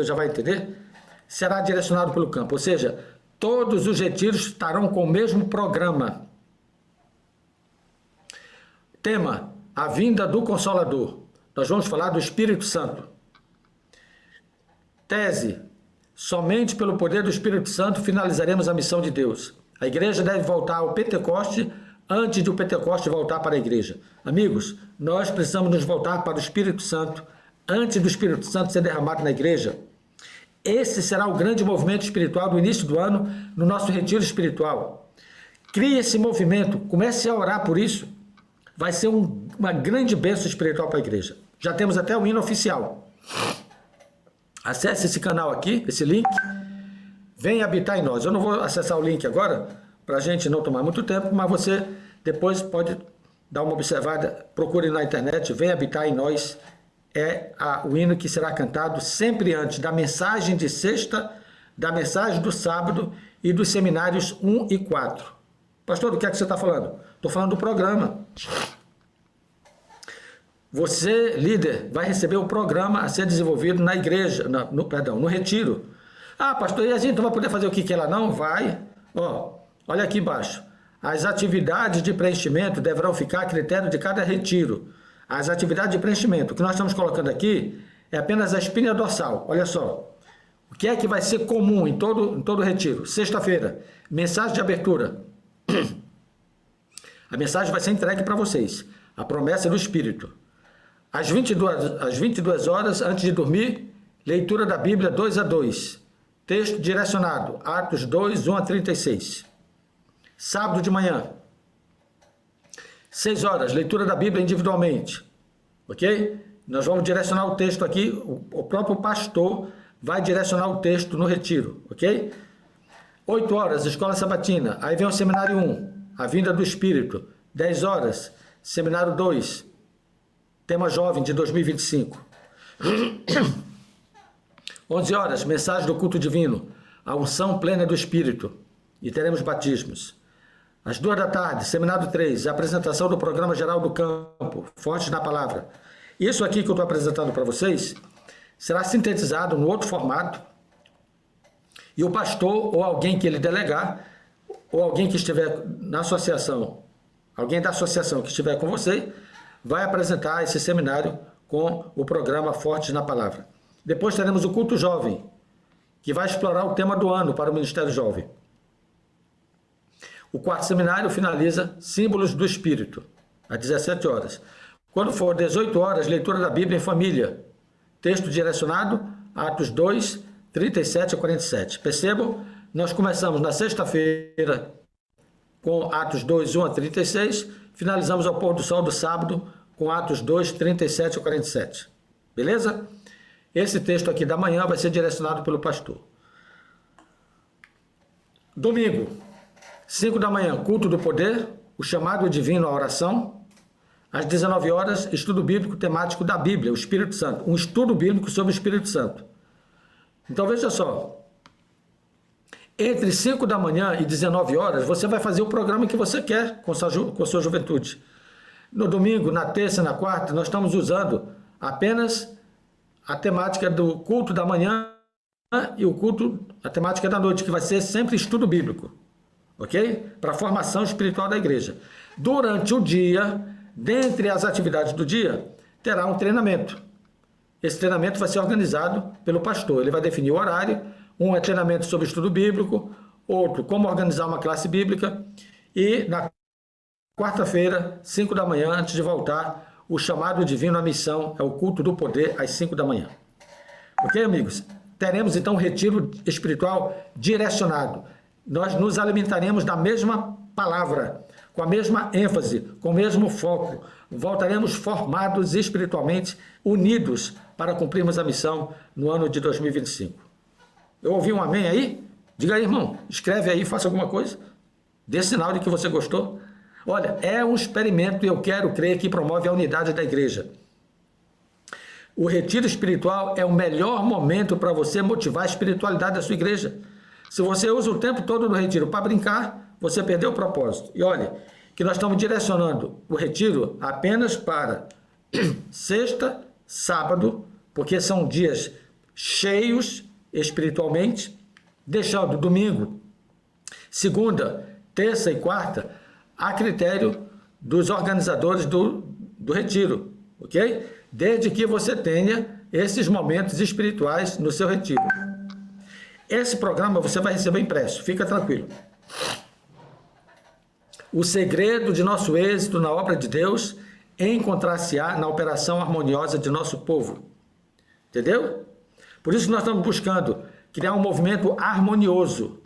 já vai entender, será direcionado pelo campo. Ou seja, todos os retiros estarão com o mesmo programa. Tema: a vinda do Consolador. Nós vamos falar do Espírito Santo. Tese: somente pelo poder do Espírito Santo finalizaremos a missão de Deus. A igreja deve voltar ao Pentecoste antes de o Pentecoste voltar para a igreja. Amigos, nós precisamos nos voltar para o Espírito Santo antes do Espírito Santo ser derramado na igreja. Esse será o grande movimento espiritual do início do ano no nosso retiro espiritual. Crie esse movimento, comece a orar por isso. Vai ser uma grande bênção espiritual para a igreja. Já temos até o hino oficial. Acesse esse canal aqui, esse link. Venha habitar em nós. Eu não vou acessar o link agora, para a gente não tomar muito tempo, mas você depois pode dar uma observada, procure na internet, Venha habitar em nós. É o hino que será cantado sempre antes da mensagem de sexta, da mensagem do sábado e dos seminários 1 e 4. Pastor, do que é que você está falando? Estou falando do programa. Você, líder, vai receber o programa a ser desenvolvido na igreja, no retiro. Ah, pastor, e a gente não vai poder fazer o que ela não? Vai. Olha aqui embaixo. As atividades de preenchimento deverão ficar a critério de cada retiro. As atividades de preenchimento, o que nós estamos colocando aqui é apenas a espinha dorsal. Olha só. O que é que vai ser comum em todo retiro? Sexta-feira, mensagem de abertura. A mensagem vai ser entregue para vocês. A promessa do Espírito. Às 22 horas, antes de dormir, leitura da Bíblia 2:2. Texto direcionado, Atos 2, 1 a 36. Sábado de manhã, 6 horas, leitura da Bíblia individualmente. Ok? Nós vamos direcionar o texto aqui, o próprio pastor vai direcionar o texto no retiro. Ok? 8 horas, escola sabatina. Aí vem o seminário 1, a vinda do Espírito. 10 horas, seminário 2, tema jovem de 2025. 11 horas, mensagem do culto divino, a unção plena do Espírito. E teremos batismos. Às 2 da tarde, seminário 3, a apresentação do programa geral do campo, Fortes na Palavra. Isso aqui que eu estou apresentando para vocês será sintetizado no outro formato e o pastor ou alguém que ele delegar ou alguém que estiver na associação, alguém da associação que estiver com você, vai apresentar esse seminário com o programa Fortes na Palavra. Depois teremos o culto jovem, que vai explorar o tema do ano para o Ministério Jovem. O quarto seminário finaliza Símbolos do Espírito, às 17 horas. Quando for 18 horas, leitura da Bíblia em família. Texto direcionado, Atos 2, 37 a 47. Percebam, nós começamos na sexta-feira com Atos 2, 1 a 36, finalizamos ao pôr do sol do sábado com Atos 2, 37 a 47. Beleza? Esse texto aqui da manhã vai ser direcionado pelo pastor. Domingo, 5 da manhã, culto do poder, o chamado divino à oração. Às 19 horas, estudo bíblico temático da Bíblia, o Espírito Santo. Um estudo bíblico sobre o Espírito Santo. Então, veja só. Entre 5 da manhã e 19 horas, você vai fazer o programa que você quer com sua juventude. No domingo, na terça e na quarta, nós estamos usando apenas a temática do culto da manhã e a temática da noite, que vai ser sempre estudo bíblico. Ok? Para a formação espiritual da igreja. Durante o dia, dentre as atividades do dia, terá um treinamento. Esse treinamento vai ser organizado pelo pastor. Ele vai definir o horário. Um é treinamento sobre estudo bíblico, outro como organizar uma classe bíblica. E na quarta-feira, 5 da manhã, antes de voltar, o chamado divino à missão é o culto do poder às 5 da manhã. Ok, amigos? Teremos então um retiro espiritual direcionado. Nós nos alimentaremos da mesma palavra, com a mesma ênfase, com o mesmo foco. Voltaremos formados espiritualmente, unidos para cumprirmos a missão no ano de 2025. Eu ouvi um amém aí? Diga aí, irmão, escreve aí, faça alguma coisa. Dê sinal de que você gostou. Olha, é um experimento e eu quero crer que promove a unidade da igreja. O retiro espiritual é o melhor momento para você motivar a espiritualidade da sua igreja. Se você usa o tempo todo no retiro para brincar, você perdeu o propósito. E olha, que nós estamos direcionando o retiro apenas para sexta, sábado, porque são dias cheios espiritualmente, deixando domingo, segunda, terça e quarta a critério dos organizadores do retiro, ok? Desde que você tenha esses momentos espirituais no seu retiro. Esse programa você vai receber impresso, fica tranquilo. O segredo de nosso êxito na obra de Deus encontrar-se-á na operação harmoniosa de nosso povo. Entendeu? Por isso nós estamos buscando criar um movimento harmonioso,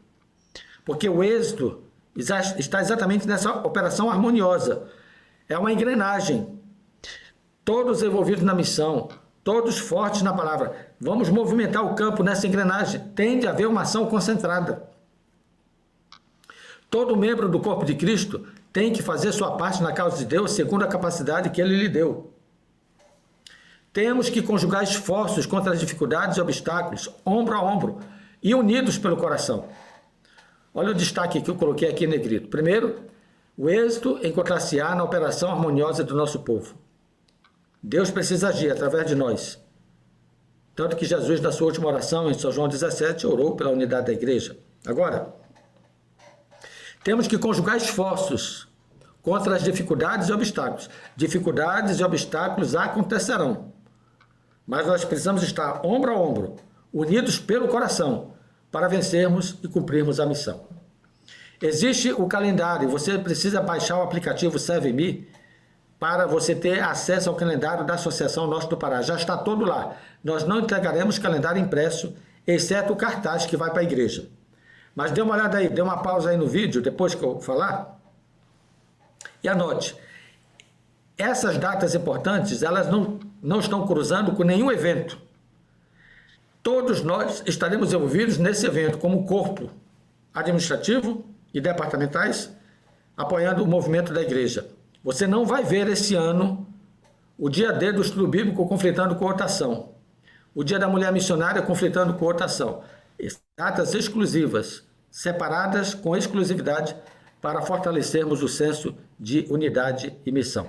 porque o êxito está exatamente nessa operação harmoniosa. É uma engrenagem. Todos envolvidos na missão, todos fortes na palavra. Vamos movimentar o campo nessa engrenagem. Tem de haver uma ação concentrada. Todo membro do corpo de Cristo tem que fazer sua parte na causa de Deus segundo a capacidade que Ele lhe deu. Temos que conjugar esforços contra as dificuldades e obstáculos, ombro a ombro, e unidos pelo coração. Olha o destaque que eu coloquei aqui em negrito. Primeiro, o êxito encontrar-se-á na operação harmoniosa do nosso povo. Deus precisa agir através de nós. Tanto que Jesus, na sua última oração, em São João 17, orou pela unidade da igreja. Agora, temos que conjugar esforços contra as dificuldades e obstáculos. Dificuldades e obstáculos acontecerão. Mas nós precisamos estar ombro a ombro, unidos pelo coração, para vencermos e cumprirmos a missão. Existe o calendário, você precisa baixar o aplicativo ServeMe para você ter acesso ao calendário da Associação Norte do Pará. Já está todo lá. Nós não entregaremos calendário impresso, exceto o cartaz que vai para a igreja. Mas dê uma olhada aí, dê uma pausa aí no vídeo, depois que eu falar, e anote. Essas datas importantes, elas não estão cruzando com nenhum evento. Todos nós estaremos envolvidos nesse evento como corpo administrativo e departamentais, apoiando o movimento da igreja. Você não vai ver esse ano o dia D do estudo bíblico conflitando com outra ação. O dia da mulher missionária conflitando com outra ação. Datas exclusivas, separadas com exclusividade para fortalecermos o senso de unidade e missão.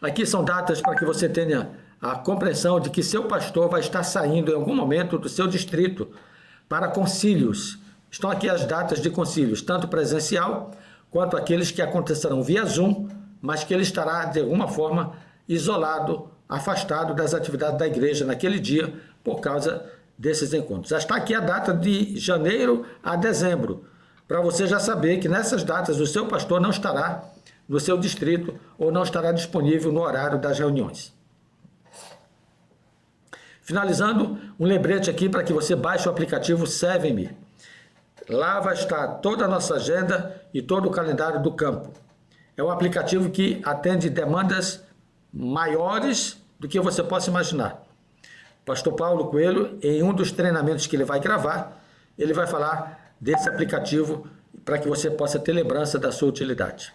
Aqui são datas para que você tenha a compreensão de que seu pastor vai estar saindo em algum momento do seu distrito para concílios. Estão aqui as datas de concílios, tanto presencial quanto aqueles que acontecerão via Zoom, mas que ele estará de alguma forma isolado, afastado das atividades da igreja naquele dia por causa desses encontros. Já está aqui a data de janeiro a dezembro, para você já saber que nessas datas o seu pastor não estará no seu distrito ou não estará disponível no horário das reuniões. Finalizando, um lembrete aqui para que você baixe o aplicativo ServeMe. Lá vai estar toda a nossa agenda e todo o calendário do campo. É um aplicativo que atende demandas maiores do que você possa imaginar. Pastor Paulo Coelho, em um dos treinamentos que ele vai gravar, ele vai falar desse aplicativo para que você possa ter lembrança da sua utilidade.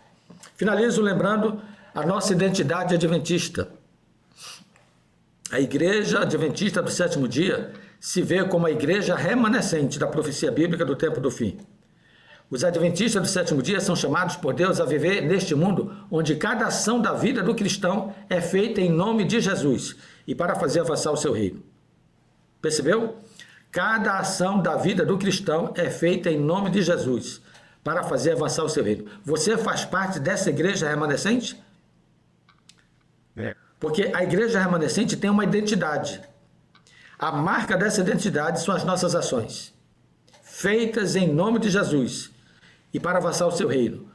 Finalizo lembrando a nossa identidade adventista. A Igreja Adventista do Sétimo Dia se vê como a igreja remanescente da profecia bíblica do tempo do fim. Os adventistas do sétimo dia são chamados por Deus a viver neste mundo onde cada ação da vida do cristão é feita em nome de Jesus e para fazer avançar o seu reino. Percebeu? Cada ação da vida do cristão é feita em nome de Jesus para fazer avançar o seu reino. Você faz parte dessa igreja remanescente? Porque a igreja remanescente tem uma identidade. A marca dessa identidade são as nossas ações, feitas em nome de Jesus e para avançar o seu reino.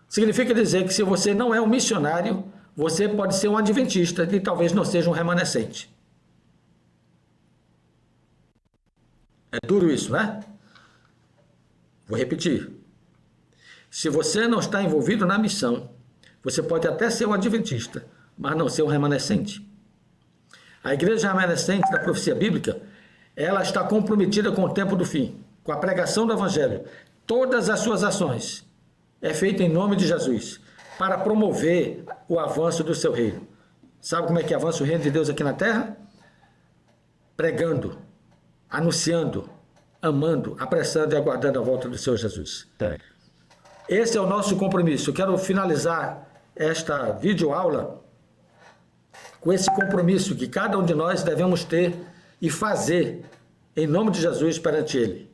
Significa dizer que se você não é um missionário, você pode ser um adventista e talvez não seja um remanescente. É duro isso, né? Vou repetir. Se você não está envolvido na missão, você pode até ser um adventista, mas não ser um remanescente. A igreja remanescente da profecia bíblica, ela está comprometida com o tempo do fim, com a pregação do evangelho. Todas as suas ações é feita em nome de Jesus, para promover o avanço do seu reino. Sabe como é que avança o reino de Deus aqui na terra? Pregando, anunciando, amando, apressando e aguardando a volta do Senhor Jesus. Esse é o nosso compromisso. Eu quero finalizar esta videoaula com esse compromisso que cada um de nós devemos ter e fazer em nome de Jesus perante Ele.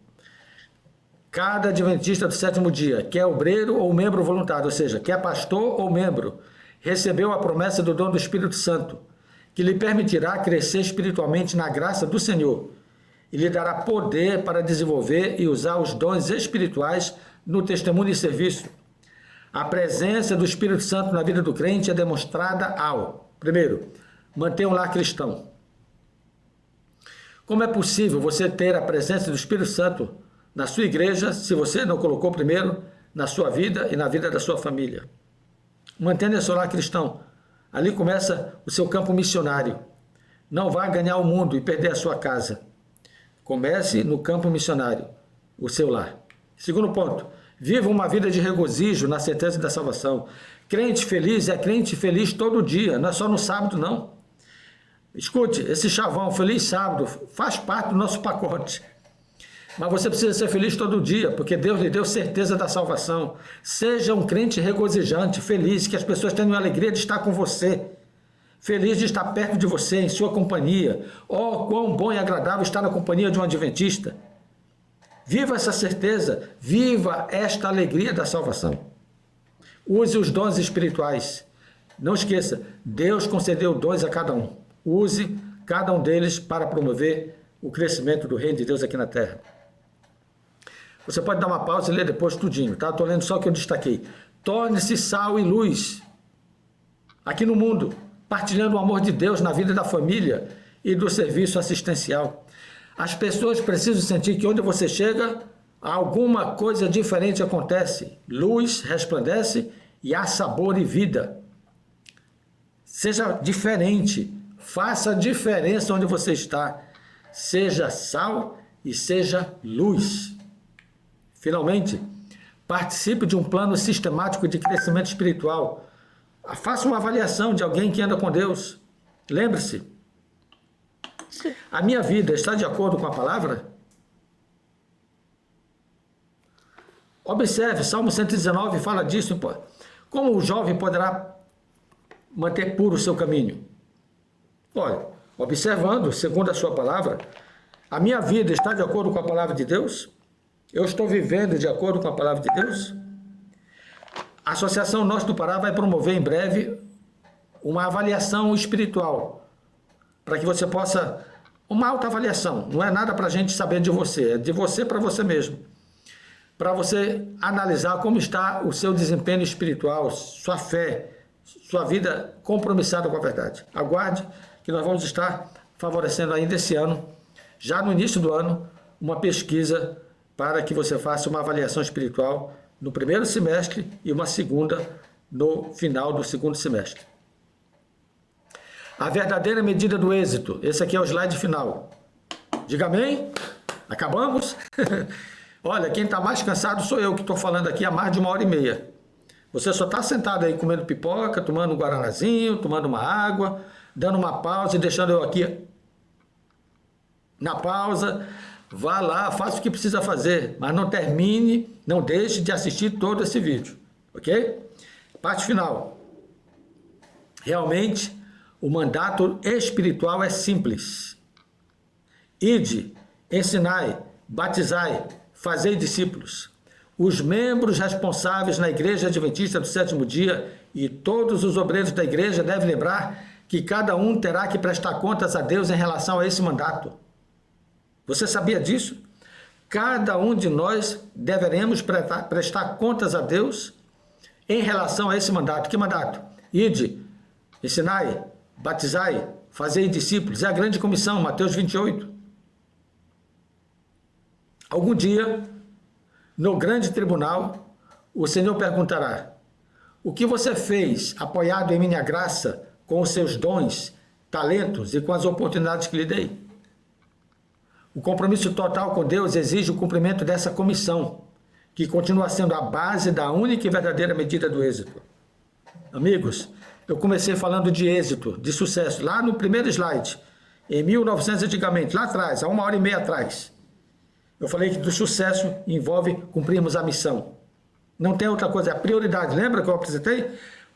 Cada adventista do sétimo dia, quer obreiro ou membro voluntário, ou seja, quer pastor ou membro, recebeu a promessa do dom do Espírito Santo, que lhe permitirá crescer espiritualmente na graça do Senhor e lhe dará poder para desenvolver e usar os dons espirituais no testemunho e serviço. A presença do Espírito Santo na vida do crente é demonstrada ao, primeiro, manter um lar cristão. Como é possível você ter a presença do Espírito Santo na sua igreja se você não colocou primeiro na sua vida e na vida da sua família? Mantendo esse lar cristão. Ali começa o seu campo missionário. Não vá ganhar o mundo e perder a sua casa. Comece no campo missionário, o seu lar. Segundo ponto, viva uma vida de regozijo na certeza da salvação. Crente feliz é crente feliz todo dia, não é só no sábado, não. Escute, esse chavão, feliz sábado, faz parte do nosso pacote. Mas você precisa ser feliz todo dia, porque Deus lhe deu certeza da salvação. Seja um crente regozijante, feliz, que as pessoas tenham a alegria de estar com você. Feliz de estar perto de você, em sua companhia. Oh, quão bom e agradável estar na companhia de um adventista. Viva essa certeza, viva esta alegria da salvação. Use os dons espirituais. Não esqueça, Deus concedeu dons a cada um. Use cada um deles para promover o crescimento do reino de Deus aqui na terra. Você pode dar uma pausa e ler depois tudinho, tá? Estou lendo só o que eu destaquei. Torne-se sal e luz aqui no mundo, partilhando o amor de Deus na vida da família e do serviço assistencial. As pessoas precisam sentir que onde você chega, alguma coisa diferente acontece. Luz resplandece e há sabor e vida. Seja diferente, faça a diferença onde você está. Seja sal e seja luz. Finalmente, participe de um plano sistemático de crescimento espiritual. Faça uma avaliação de alguém que anda com Deus. Lembre-se, a minha vida está de acordo com a palavra? Observe, Salmo 119 fala disso. Como o jovem poderá manter puro o seu caminho? Olha, observando, segundo a sua palavra, a minha vida está de acordo com a palavra de Deus? Eu estou vivendo de acordo com a palavra de Deus? A Associação Norte do Pará vai promover em breve uma avaliação espiritual, para que você possa, uma autoavaliação, não é nada para a gente saber de você, é de você para você mesmo, para você analisar como está o seu desempenho espiritual, sua fé, sua vida compromissada com a verdade. Aguarde que nós vamos estar favorecendo ainda esse ano, já no início do ano, uma pesquisa para que você faça uma avaliação espiritual no primeiro semestre e uma segunda no final do segundo semestre. A verdadeira medida do êxito. Esse aqui é o slide final. Diga amém? Acabamos? Olha, quem está mais cansado sou eu que estou falando aqui há mais de 1h30. Você só está sentado aí comendo pipoca, tomando um guaranazinho, tomando uma água, dando uma pausa e deixando eu aqui na pausa. Vá lá, faça o que precisa fazer, mas não termine, não deixe de assistir todo esse vídeo, ok? Parte final. Realmente, o mandato espiritual é simples. Ide, ensinai, batizai, fazei discípulos. Os membros responsáveis na Igreja Adventista do Sétimo Dia e todos os obreiros da igreja devem lembrar que cada um terá que prestar contas a Deus em relação a esse mandato. Você sabia disso? Cada um de nós deveremos prestar contas a Deus em relação a esse mandato. Que mandato? Ide, ensinai, batizai, fazei discípulos. É a grande comissão, Mateus 28. Algum dia, no grande tribunal, o Senhor perguntará: o que você fez apoiado em minha graça com os seus dons, talentos e com as oportunidades que lhe dei? O compromisso total com Deus exige o cumprimento dessa comissão, que continua sendo a base da única e verdadeira medida do êxito. Amigos, eu comecei falando de êxito, de sucesso, lá no primeiro slide, em 1900 antigamente, lá atrás, há 1h30 atrás. Eu falei que do sucesso envolve cumprirmos a missão. Não tem outra coisa, é a prioridade. Lembra que eu apresentei?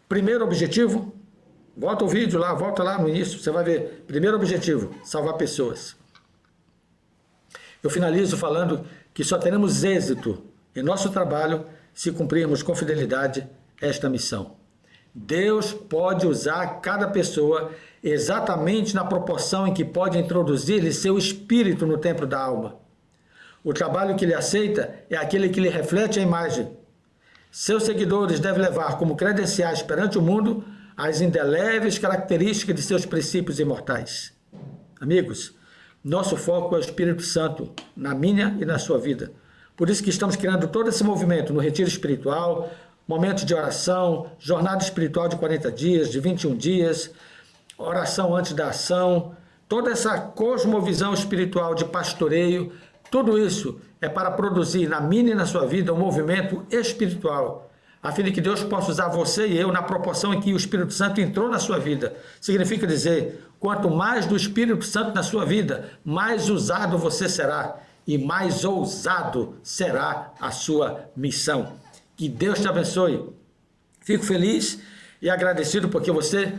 Primeiro objetivo, volta o vídeo lá, volta lá no início, você vai ver. Primeiro objetivo, salvar pessoas. Eu finalizo falando que só teremos êxito em nosso trabalho se cumprirmos com fidelidade esta missão. Deus pode usar cada pessoa exatamente na proporção em que pode introduzir-lhe seu espírito no templo da alma. O trabalho que ele aceita é aquele que lhe reflete a imagem. Seus seguidores devem levar como credenciais perante o mundo as indeléveis características de seus princípios imortais. Amigos, nosso foco é o Espírito Santo, na minha e na sua vida. Por isso que estamos criando todo esse movimento no retiro espiritual, momento de oração, jornada espiritual de 40 dias, de 21 dias, oração antes da ação, toda essa cosmovisão espiritual de pastoreio, tudo isso é para produzir na minha e na sua vida um movimento espiritual, a fim de que Deus possa usar você e eu na proporção em que o Espírito Santo entrou na sua vida. Significa dizer, quanto mais do Espírito Santo na sua vida, mais usado você será e mais ousado será a sua missão. Que Deus te abençoe. Fico feliz e agradecido porque você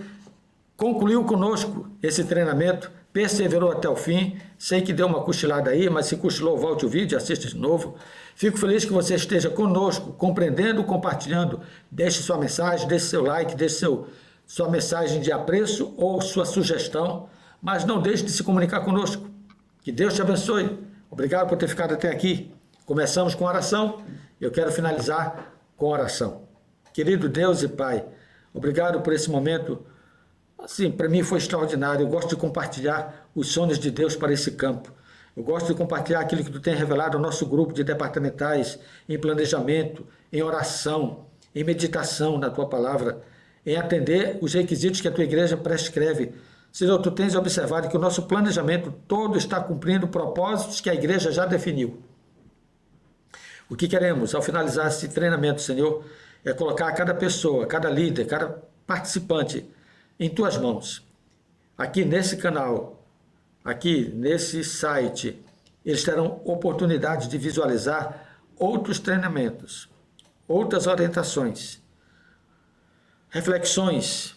concluiu conosco esse treinamento, perseverou até o fim. Sei que deu uma cochilada aí, mas se cochilou, volte o vídeo, assista de novo. Fico feliz que você esteja conosco, compreendendo, compartilhando. Deixe sua mensagem, deixe seu like, deixe sua mensagem de apreço ou sua sugestão, mas não deixe de se comunicar conosco. Que Deus te abençoe. Obrigado por ter ficado até aqui. Começamos com oração. Eu quero finalizar com oração. Querido Deus e Pai, obrigado por esse momento. Assim, para mim foi extraordinário. Eu gosto de compartilhar os sonhos de Deus para esse campo. Eu gosto de compartilhar aquilo que Tu tem revelado ao nosso grupo de departamentais, em planejamento, em oração, em meditação na Tua palavra, em atender os requisitos que a Tua igreja prescreve. Senhor, Tu tens observado que o nosso planejamento todo está cumprindo propósitos que a igreja já definiu. O que queremos, ao finalizar esse treinamento, Senhor, é colocar cada pessoa, cada líder, cada participante em Tuas mãos. Aqui nesse canal, aqui nesse site, eles terão oportunidade de visualizar outros treinamentos, outras orientações, reflexões,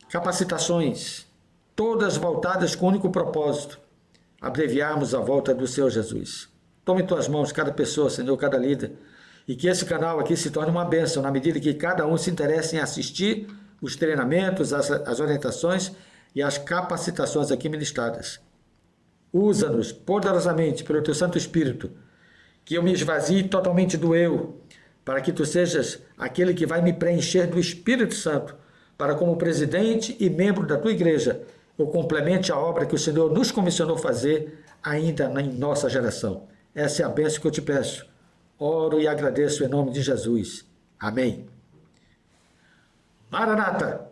capacitações, todas voltadas com o único propósito, abreviarmos a volta do Senhor Jesus. Tome em Tuas mãos cada pessoa, Senhor, cada líder, e que esse canal aqui se torne uma bênção, na medida que cada um se interesse em assistir os treinamentos, as orientações e as capacitações aqui ministradas. Usa-nos poderosamente pelo Teu Santo Espírito, que eu me esvazie totalmente do eu, para que Tu sejas aquele que vai me preencher do Espírito Santo, para como presidente e membro da Tua igreja, eu complemente a obra que o Senhor nos comissionou fazer ainda em nossa geração. Essa é a bênção que eu te peço. Oro e agradeço em nome de Jesus. Amém. Maranata!